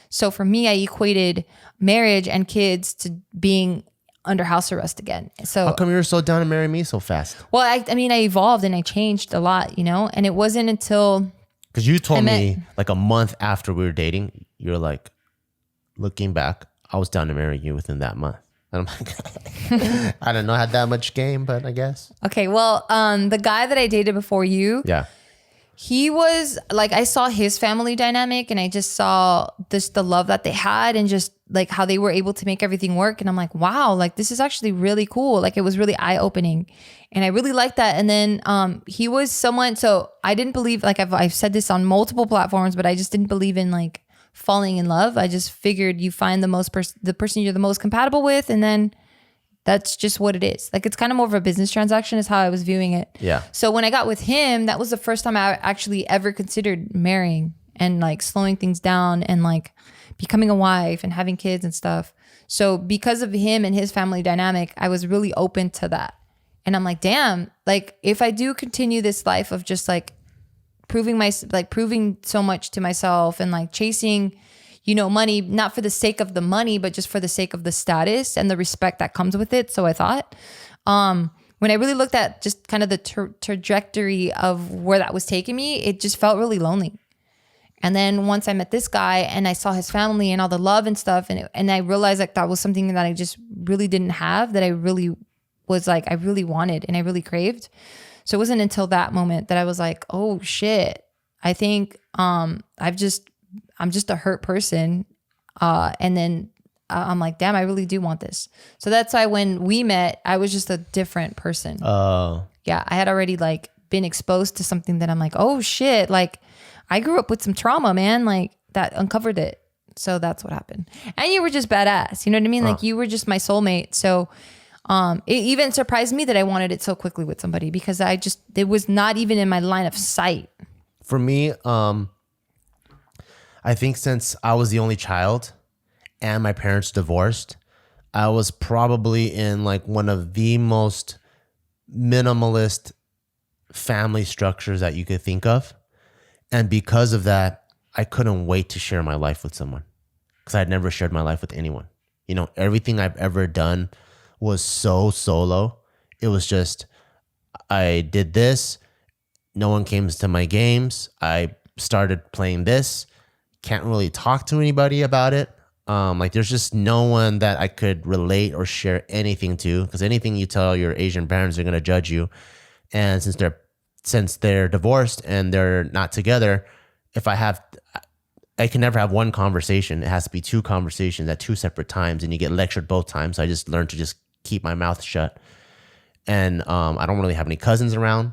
So for me, I equated marriage and kids to being under house arrest again. So how come you were so down to marry me so fast? Well, I evolved and I changed a lot, you know? And it wasn't until... Because you told me like a month after we were dating, you're like, looking back, I was down to marry you within that month. And I'm like, I don't know, I had that much game, but I guess. Okay, well, the guy that I dated before you, Yeah. he was like, I saw his family dynamic and I just saw the love that they had and just like how they were able to make everything work. And I'm like, wow, like this is actually really cool. Like it was really eye opening and I really liked that. And then he was someone, so I didn't believe, like I've said this on multiple platforms, but I just didn't believe in like falling in love. I just figured you find the person you're the most compatible with, and then that's just what it is. Like it's kind of more of a business transaction is how I was viewing it. Yeah. So when I got with him, that was the first time I actually ever considered marrying and like slowing things down and like becoming a wife and having kids and stuff. So because of him and his family dynamic, I was really open to that. And I'm like, damn, like if I do continue this life of just like proving so much to myself and like chasing, you know, money, not for the sake of the money, but just for the sake of the status and the respect that comes with it. So I thought, when I really looked at just kind of the trajectory of where that was taking me, it just felt really lonely. And then once I met this guy and I saw his family and all the love and stuff, and I realized like that was something that I just really didn't have, that I really was like, I really wanted and I really craved. So it wasn't until that moment that I was like, oh shit, I think I'm just a hurt person. And then I'm like, damn, I really do want this. So that's why when we met, I was just a different person. Oh. Yeah, I had already like been exposed to something that I'm like, oh shit, like I grew up with some trauma, man, like that uncovered it. So that's what happened. And you were just badass. You know what I mean? Like you were just my soulmate. So it even surprised me that I wanted it so quickly with somebody because it was not even in my line of sight. For me, I think since I was the only child and my parents divorced, I was probably in like one of the most minimalist family structures that you could think of. And because of that, I couldn't wait to share my life with someone because I'd never shared my life with anyone. You know, everything I've ever done was so solo. It was just, I did this. No one came to my games. I started playing this. Can't really talk to anybody about it. Like there's just no one that I could relate or share anything to, because anything you tell your Asian parents, they're going to judge you. And since they're divorced and they're not together, I can never have one conversation. It has to be two conversations at two separate times, and you get lectured both times. So I just learned to just keep my mouth shut. And I don't really have any cousins around,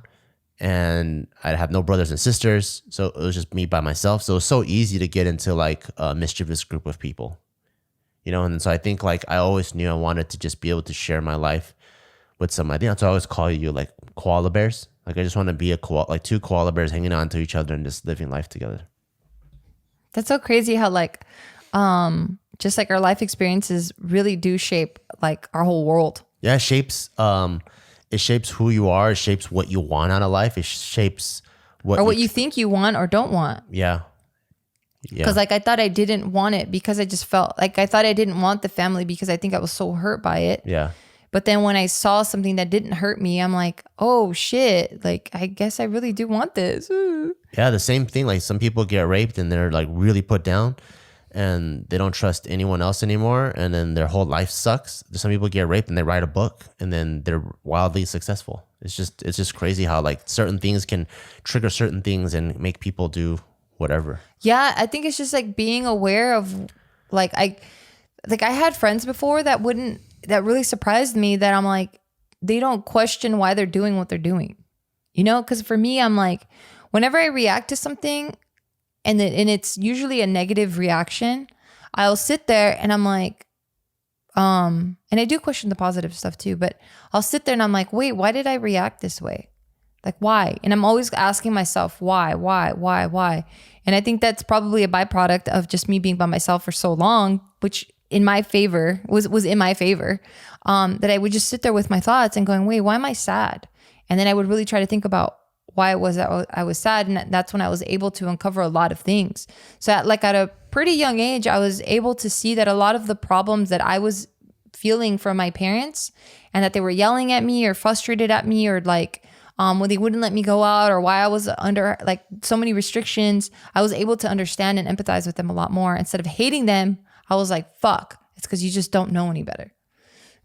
and I have no brothers and sisters. So it was just me by myself. So it was so easy to get into like a mischievous group of people, you know? And so I think like I always knew I wanted to just be able to share my life with somebody. I think that's why I always call you like koala bears. Like I just want to be like two koala bears hanging on to each other and just living life together. That's so crazy how like, just like our life experiences really do shape like our whole world. Yeah, it shapes who you are. It shapes what you want out of life. It shapes what you think you want or don't want. Yeah. Because like I thought I didn't want it because I just felt like I thought I didn't want the family because I think I was so hurt by it. Yeah. But then when I saw something that didn't hurt me, I'm like, oh shit, like I guess I really do want this. Yeah, the same thing. Like some people get raped and they're like really put down and they don't trust anyone else anymore. And then their whole life sucks. Some people get raped and they write a book and then they're wildly successful. It's just crazy how like certain things can trigger certain things and make people do whatever. Yeah, I think it's just like being aware of like I had friends before that really surprised me that I'm like, they don't question why they're doing what they're doing. You know, because for me, I'm like, whenever I react to something and it's usually a negative reaction, I'll sit there and I'm like, and I do question the positive stuff too, but I'll sit there and I'm like, wait, why did I react this way? Like, why? And I'm always asking myself, why? And I think that's probably a byproduct of just me being by myself for so long, which in my favor was in my favor, that I would just sit there with my thoughts and going, wait, why am I sad? And then I would really try to think about why it was that I was sad. And that's when I was able to uncover a lot of things. So at a pretty young age, I was able to see that a lot of the problems that I was feeling from my parents and that they were yelling at me or frustrated at me or like, when they wouldn't let me go out or why I was under like so many restrictions, I was able to understand and empathize with them a lot more. Instead of hating them, I was like, fuck, it's because you just don't know any better.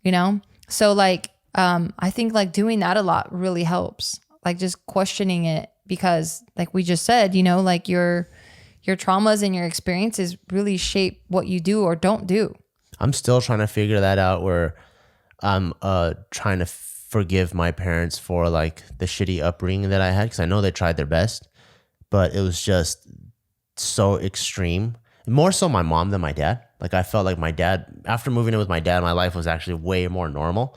you know? So like, I think like doing that a lot really helps. Like just questioning it, because like we just said, you know, like your traumas and your experiences really shape what you do or don't do. I'm still trying to figure that out, where I'm trying to forgive my parents for like the shitty upbringing that I had, because I know they tried their best, but it was just so extreme. More so my mom than my dad. Like I felt like my dad, after moving in with my dad, my life was actually way more normal,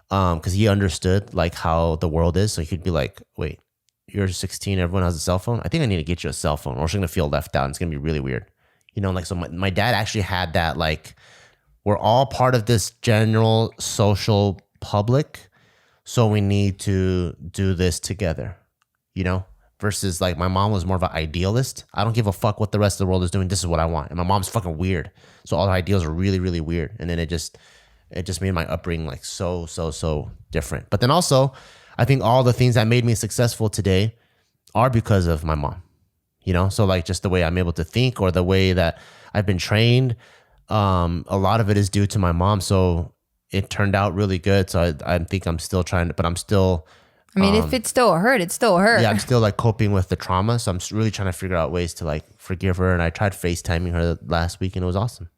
because he understood like how the world is. So he'd be like, wait, you're 16, everyone has a cell phone? I think I need to get you a cell phone or else you're going to feel left out and it's going to be really weird. You know, like, so my dad actually had that, like, we're all part of this general social public, so we need to do this together, you know? Versus like my mom was more of an idealist. I don't give a fuck what the rest of the world is doing. This is what I want. And my mom's fucking weird. So all her ideals are really, really weird. And then it just made my upbringing like so different. But then also, I think all the things that made me successful today are because of my mom, you know? So like just the way I'm able to think, or the way that I've been trained, a lot of it is due to my mom. So it turned out really good. So I think I'm still trying to, but I'm still, I mean, if it still hurt, it still hurt. yeah, I'm still like coping with the trauma. So I'm really trying to figure out ways to like forgive her. And I tried FaceTiming her last week and it was awesome.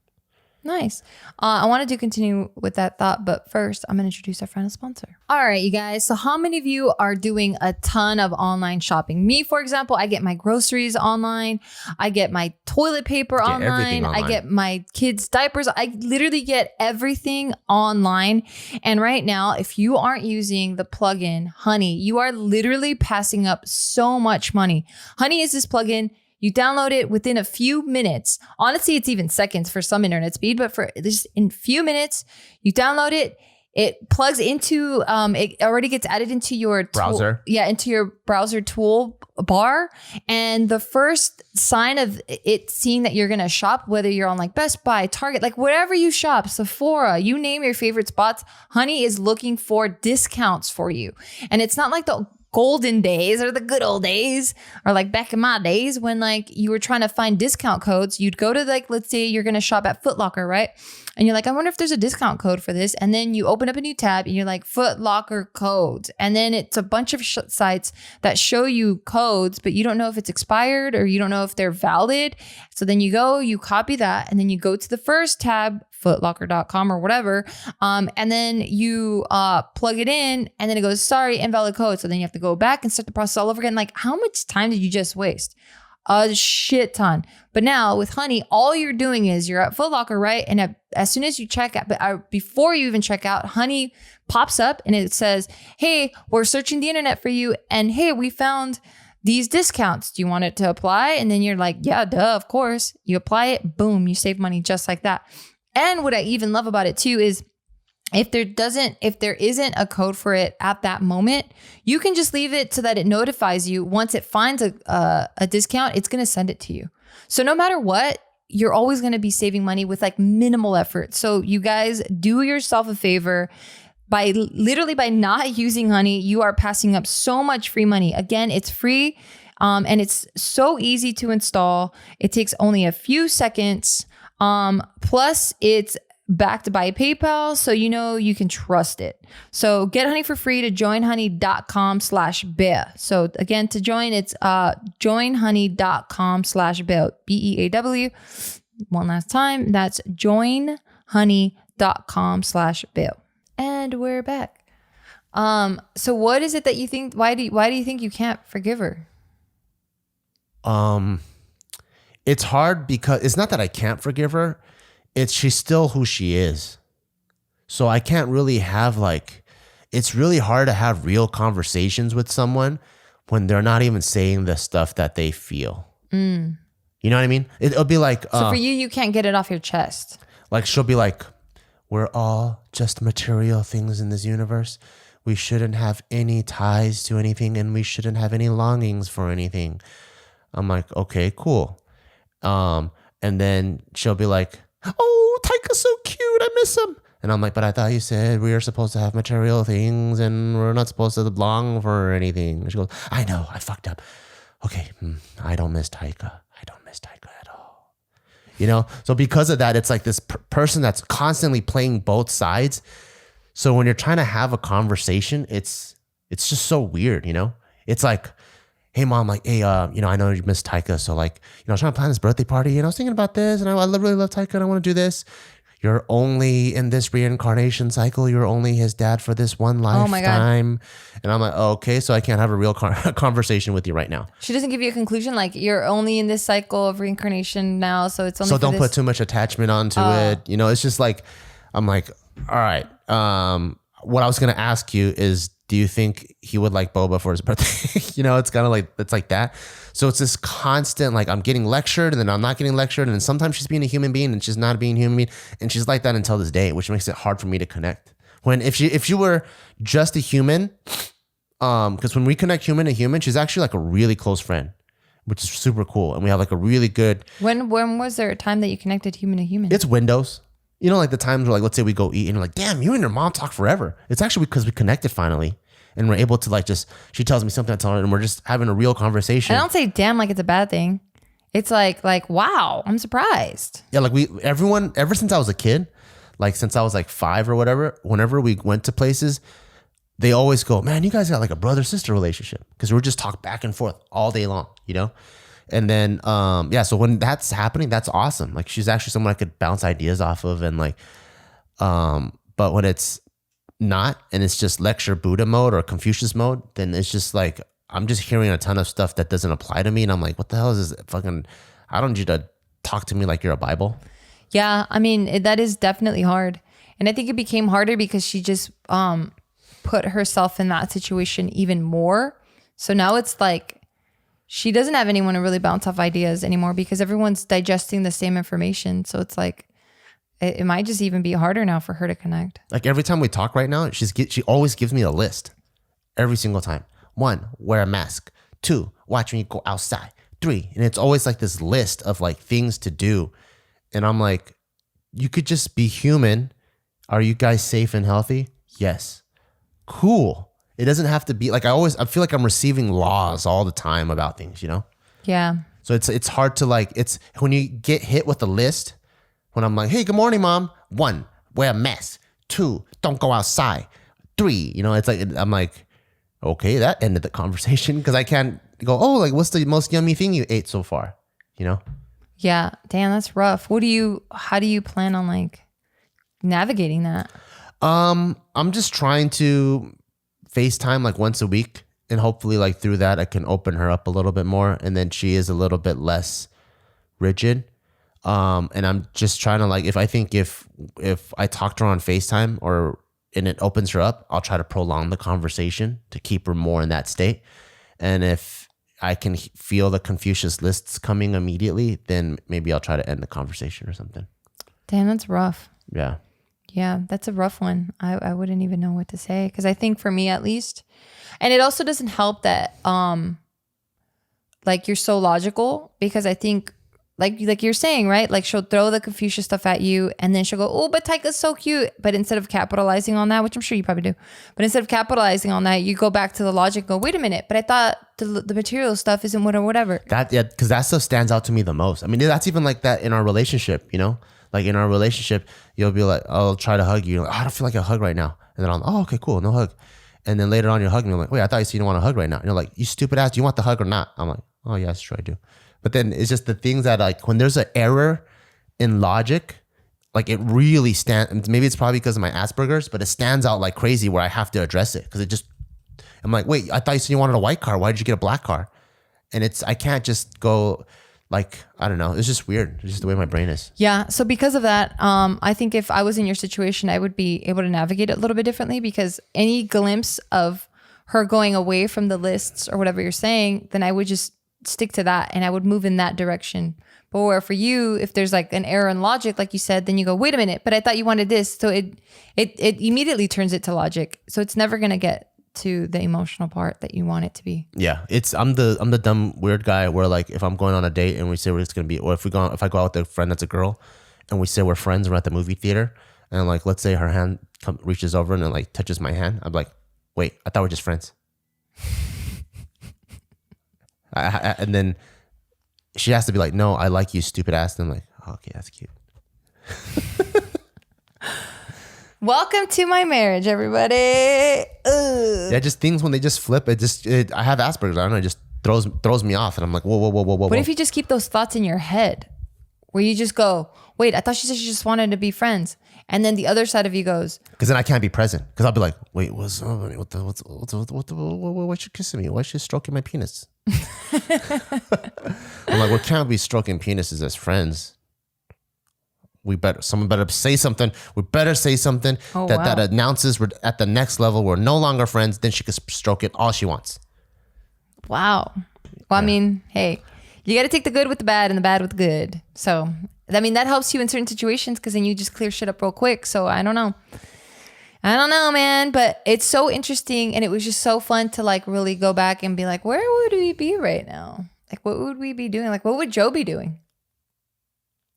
Nice. I wanted to continue with that thought, but first I'm going to introduce our final sponsor. All right, you guys. So how many of you are doing a ton of online shopping? Me, for example, I get my groceries online. I get my toilet paper online. I get my kids' diapers. I literally get everything online. And right now, if you aren't using the plugin Honey, you are literally passing up so much money. Honey is this plugin. You download it within a few minutes. Honestly, it's even seconds for some internet speed, but for just in few minutes, you download it. It plugs into, it already gets added into your browser. Into your browser tool bar. And the first sign of it seeing that you're going to shop, whether you're on like Best Buy, Target, like wherever you shop, Sephora, you name your favorite spots, Honey is looking for discounts for you. And it's not like the golden days or the good old days, or like back in my days when like you were trying to find discount codes. You'd go to like, let's say you're going to shop at Foot Locker, right? And you're like, I wonder if there's a discount code for this. And then you open up a new tab and you're like, Foot Locker codes. And then it's a bunch of sites that show you codes, but you don't know if it's expired or you don't know if they're valid. So then you go, you copy that, and then you go to the first tab, footlocker.com or whatever. And then you plug it in, and then it goes, sorry, invalid code. So then you have to go back and start the process all over again. Like, how much time did you just waste? A shit ton. But now with Honey, all you're doing is you're at Foot Locker, right? And as soon as you check out, but before you even check out, Honey pops up and it says, hey, we're searching the internet for you. And hey, we found these discounts. Do you want it to apply? And then you're like, yeah, duh, of course. You apply it, boom, you save money just like that. And what I even love about it too is if there isn't a code for it at that moment, you can just leave it so that it notifies you. Once it finds a discount, it's going to send it to you. So no matter what, you're always going to be saving money with like minimal effort. So you guys, do yourself a favor. By not using Honey, you are passing up so much free money. Again, it's free, and it's so easy to install. It takes only a few seconds. Plus it's backed by PayPal, so you know you can trust it. So get Honey for free to joinhoney.com/bear. So again, to join, it's joinhoney.com/bear, BEAW. One last time, that's joinhoney.com/bear. And we're back. So what is it that you think? Why do you think you can't forgive her? It's hard because it's not that I can't forgive her. It's she's still who she is. So I can't really have like, it's really hard to have real conversations with someone when they're not even saying the stuff that they feel. You know what I mean? It'll be like, so for you can't get it off your chest. Like she'll be like, we're all just material things in this universe. We shouldn't have any ties to anything, and we shouldn't have any longings for anything. I'm like, okay, cool. And then she'll be like, oh, Taika's so cute, I miss him. And I'm like, but I thought you said we are supposed to have material things and we're not supposed to long for anything. And she goes, I know, I fucked up. Okay, I don't miss Taika. I don't miss Taika at all. you know? So because of that, it's like this person that's constantly playing both sides. So when you're trying to have a conversation, it's just so weird, you know? It's like, hey mom, like, hey, you know, I know you miss Taika. So like, you know, I was trying to plan this birthday party and I was thinking about this and I really love Taika and I want to do this. You're only in this reincarnation cycle. You're only his dad for this one lifetime. Oh my God. And I'm like, oh, okay, so I can't have a real conversation with you right now. She doesn't give you a conclusion like you're only in this cycle of reincarnation now, so it's only. So for don't this. put too much attachment onto it. You know, it's just like, I'm like, all right. What I was gonna ask you is, do you think he would like boba for his birthday? You know, it's kind of like, it's like that. So it's this constant, like I'm getting lectured and then I'm not getting lectured. And then sometimes she's being a human being and she's not being a human being. And she's like that until this day, which makes it hard for me to connect. When if she were just a human, because when we connect human to human, she's actually like a really close friend, which is super cool. And we have like a really good. When was there a time that you connected human to human? It's windows. You know, like the times where like, let's say we go eat and you're like, damn, you and your mom talk forever. It's actually because we connected finally. And we're able to like she tells me something, I tell her, and we're just having a real conversation. I don't say damn like it's a bad thing. It's like wow, I'm surprised. Yeah, like everyone, ever since I was a kid, like since I was like 5 or whatever, whenever we went to places, they always go, man, you guys got like a brother-sister relationship. Because we just talk back and forth all day long, you know? And then, yeah, so when that's happening, that's awesome. Like she's actually someone I could bounce ideas off of and like, but when it's not and it's just lecture Buddha mode or Confucius mode, then it's just like I'm just hearing a ton of stuff that doesn't apply to me and I'm like, what the hell is this fucking, I don't need you to talk to me like you're a Bible. Yeah, I mean that is definitely hard, and I think it became harder because she just put herself in that situation even more. So now it's like she doesn't have anyone to really bounce off ideas anymore because everyone's digesting the same information. So it's like it might just even be harder now for her to connect. Like every time we talk right now, she always gives me a list every single time. 1, wear a mask. 2, watch when you go outside. 3, and it's always like this list of like things to do. And I'm like, you could just be human. Are you guys safe and healthy? Yes. Cool. It doesn't have to be like I feel like I'm receiving laws all the time about things, you know? Yeah. So it's hard to like, it's when you get hit with a list. When I'm like, hey, good morning, mom. 1, wear a mask. 2, don't go outside. 3, you know, it's like, I'm like, okay, that ended the conversation because I can't go, oh, like, what's the most yummy thing you ate so far? You know? Yeah. Damn, that's rough. How do you plan on like navigating that? I'm just trying to FaceTime like once a week and hopefully like through that I can open her up a little bit more and then she is a little bit less rigid. And I'm just trying to like, if I talk to her on FaceTime and it opens her up, I'll try to prolong the conversation to keep her more in that state. And if I can feel the Confucius lists coming immediately, then maybe I'll try to end the conversation or something. Damn, that's rough. Yeah. Yeah, that's a rough one. I wouldn't even know what to say because I think for me at least, and it also doesn't help that like you're so logical because I think like you're saying, right? Like she'll throw the Confucius stuff at you and then she'll go, oh, but Taika's so cute. But instead of capitalizing on that, which I'm sure you probably do, but instead of capitalizing on that, you go back to the logic and go, wait a minute, but I thought the material stuff isn't whatever. Because that stuff stands out to me the most. I mean, that's even like that in our relationship, you know? Like in our relationship, you'll be like, I'll try to hug you. You're like, oh, I don't feel like a hug right now. And then I'm, oh, okay, cool, no hug. And then later on you're hugging me. I'm like, wait, I thought you said you didn't want a hug right now. And you're like, you stupid ass, do you want the hug or not? I'm like, oh yeah, sure I do. But then it's just the things that like when there's an error in logic, like it really stands. Maybe it's probably because of my Asperger's, but it stands out like crazy where I have to address it because it just. I'm like, wait, I thought you said you wanted a white car. Why did you get a black car? And I can't just go like, I don't know. It's just weird. It's just the way my brain is. Yeah. So because of that, I think if I was in your situation, I would be able to navigate it a little bit differently because any glimpse of her going away from the lists or whatever you're saying, then I would just stick to that and I would move in that direction. But where for you, if there's like an error in logic, like you said, then you go, wait a minute, but I thought you wanted this. So it immediately turns it to logic. So it's never going to get to the emotional part that you want it to be. Yeah, I'm the dumb weird guy where like if I'm going on a date and we say we're just gonna be, or if I go out with a friend that's a girl and we say we're friends and we're at the movie theater and like let's say her hand reaches over and then like touches my hand, I'm like, wait, I thought we're just friends. And then she has to be like, no, I like you, stupid ass. And I'm like, Okay, that's cute. Welcome to my marriage, everybody. Ugh. Yeah, just things when they just flip. I have Asperger's. I don't know. It just throws me off, and I'm like, whoa. What if you just keep those thoughts in your head, where you just go, wait, I thought she said she just wanted to be friends, and then the other side of you goes, because then I can't be present. Because I'll be like, wait, what's why she kissing me? Why is she stroking my penis? I'm like, we can't be stroking penises as friends. Someone better say something. We better say something that announces we're at the next level. We're no longer friends. Then she can stroke it all she wants. Wow. Well, I mean, hey, you got to take the good with the bad and the bad with the good. So, I mean, that helps you in certain situations because then you just clear shit up real quick. So I don't know, man, but it's so interesting. And it was just so fun to like really go back and be like, where would we be right now? Like, what would we be doing? Like, what would Joe be doing?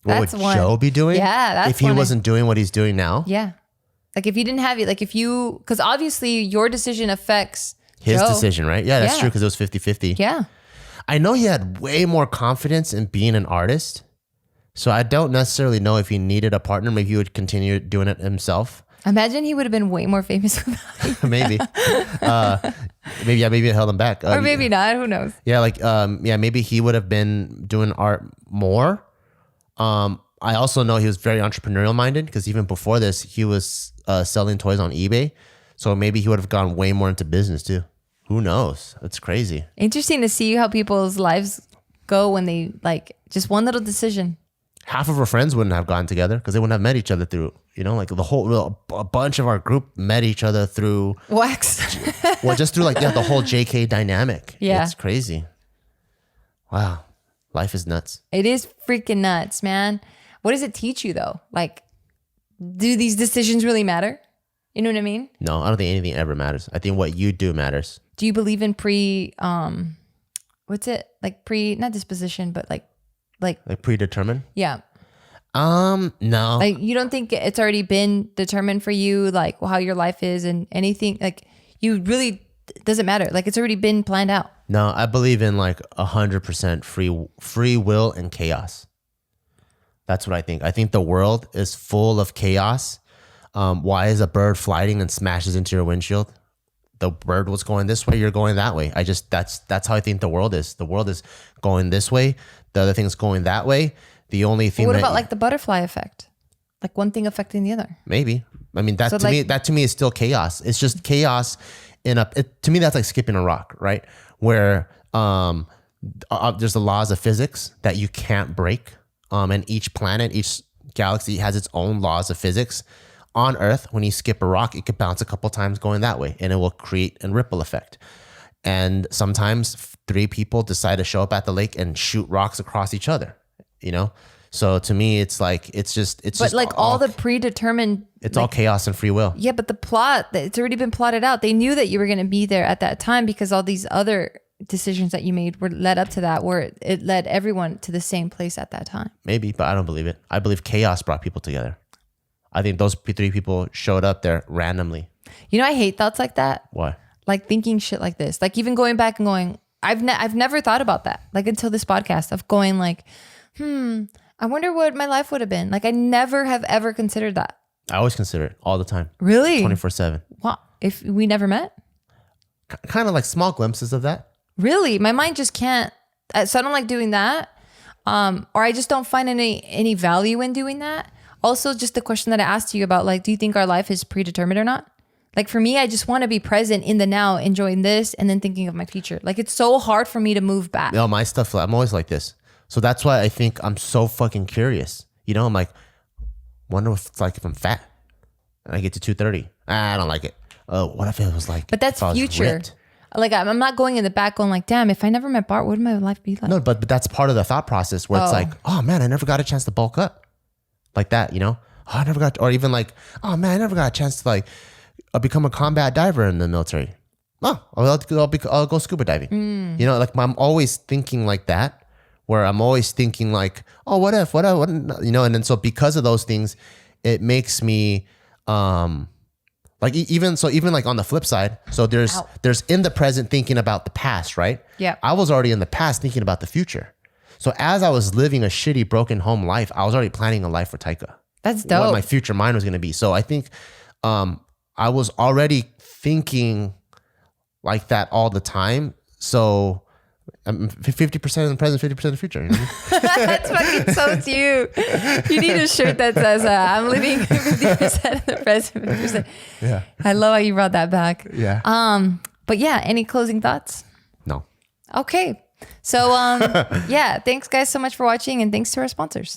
What would Joe be doing? Yeah, that's if he wasn't doing what he's doing now. Yeah, like if you didn't have it, like if you, because obviously your decision affects his Joe. decision, right? Yeah, that's true because it was 50-50. Yeah, I know he had way more confidence in being an artist, so I don't necessarily know if he needed a partner. Maybe he would continue doing it himself. Imagine he would have been way more famous without you. Maybe, maybe it held him back, or maybe not. Who knows? Yeah, maybe he would have been doing art more. I also know he was very entrepreneurial minded because even before this, he was selling toys on eBay. So maybe he would have gone way more into business too. Who knows? It's crazy. Interesting to see how people's lives go when they like just one little decision. Half of our friends wouldn't have gotten together because they wouldn't have met each other through, like a bunch of our group met each other through wax. Well, just through the whole JK dynamic. Yeah. It's crazy. Wow. Life is nuts. It is freaking nuts, man. What does it teach you though? Like, do these decisions really matter? You know what I mean? No, I don't think anything ever matters. I think what you do matters. Do you believe in what's it? Like not disposition, but like predetermined? Yeah. No. Like you don't think it's already been determined for you, like how your life is and anything, like you really doesn't matter. Like it's already been planned out. No, I believe in 100% free will and chaos. That's what I think. I think the world is full of chaos. Why is a bird flying and smashes into your windshield? The bird was going this way, you're going that way. That's how I think the world is. The world is going this way. The other thing's going that way. The only thing. What about the butterfly effect? Like one thing affecting the other. Maybe. I mean, that to me is still chaos. It's just chaos to me, that's like skipping a rock, right? Where there's the laws of physics that you can't break. And each planet, each galaxy has its own laws of physics. On Earth, when you skip a rock, it could bounce a couple times going that way, and it will create a ripple effect. And sometimes 3 people decide to show up at the lake and shoot rocks across each other, So to me, it's all the predetermined. It's all chaos and free will. Yeah, but the plot, it's already been plotted out. They knew that you were going to be there at that time because all these other decisions that you made were led up to that, where it led everyone to the same place at that time. Maybe, but I don't believe it. I believe chaos brought people together. I think those 3 people showed up there randomly. I hate thoughts like that. Why? Like thinking shit like this. Like even going back and going, I've never thought about that. Like until this podcast of going I wonder what my life would have been. Like I never have ever considered that. I always consider it all the time. Really? 24/7. Wow. If we never met? Kind of like small glimpses of that. Really? My mind just can't. So I don't like doing that. Or I just don't find any value in doing that. Also, just the question that I asked you about, do you think our life is predetermined or not? Like for me, I just want to be present in the now, enjoying this, and then thinking of my future. Like it's so hard for me to move back. My stuff, I'm always like this. So that's why I think I'm so fucking curious. I'm like, wonder what it's like if I'm fat. And I get to 230. I don't like it. Oh, what if it was like? But that's future. Ripped? Like I'm not going in the back going like, damn, if I never met Bart, what would my life be like? No, but that's part of the thought process where it's like, oh man, I never got a chance to bulk up. Like that, Oh, I never got, or even like, oh man, I never got a chance to become a combat diver in the military. Oh, I'll go scuba diving. I'm always thinking like that. Where I'm always thinking like, oh, what if, and then so because of those things, it makes me, even on the flip side, so there's in the present thinking about the past, right? Yeah. I was already in the past thinking about the future. So as I was living a shitty, broken home life, I was already planning a life for Taika. That's dope. What my future mind was going to be. So I think I was already thinking like that all the time. So I'm 50% in the present, 50% in the future. You know? That's fucking so cute. You need a shirt that says, I'm living 50% in the present, 50%. Yeah. I love how you brought that back. Yeah. But yeah, any closing thoughts? No. Okay. So yeah, thanks guys so much for watching, and thanks to our sponsors.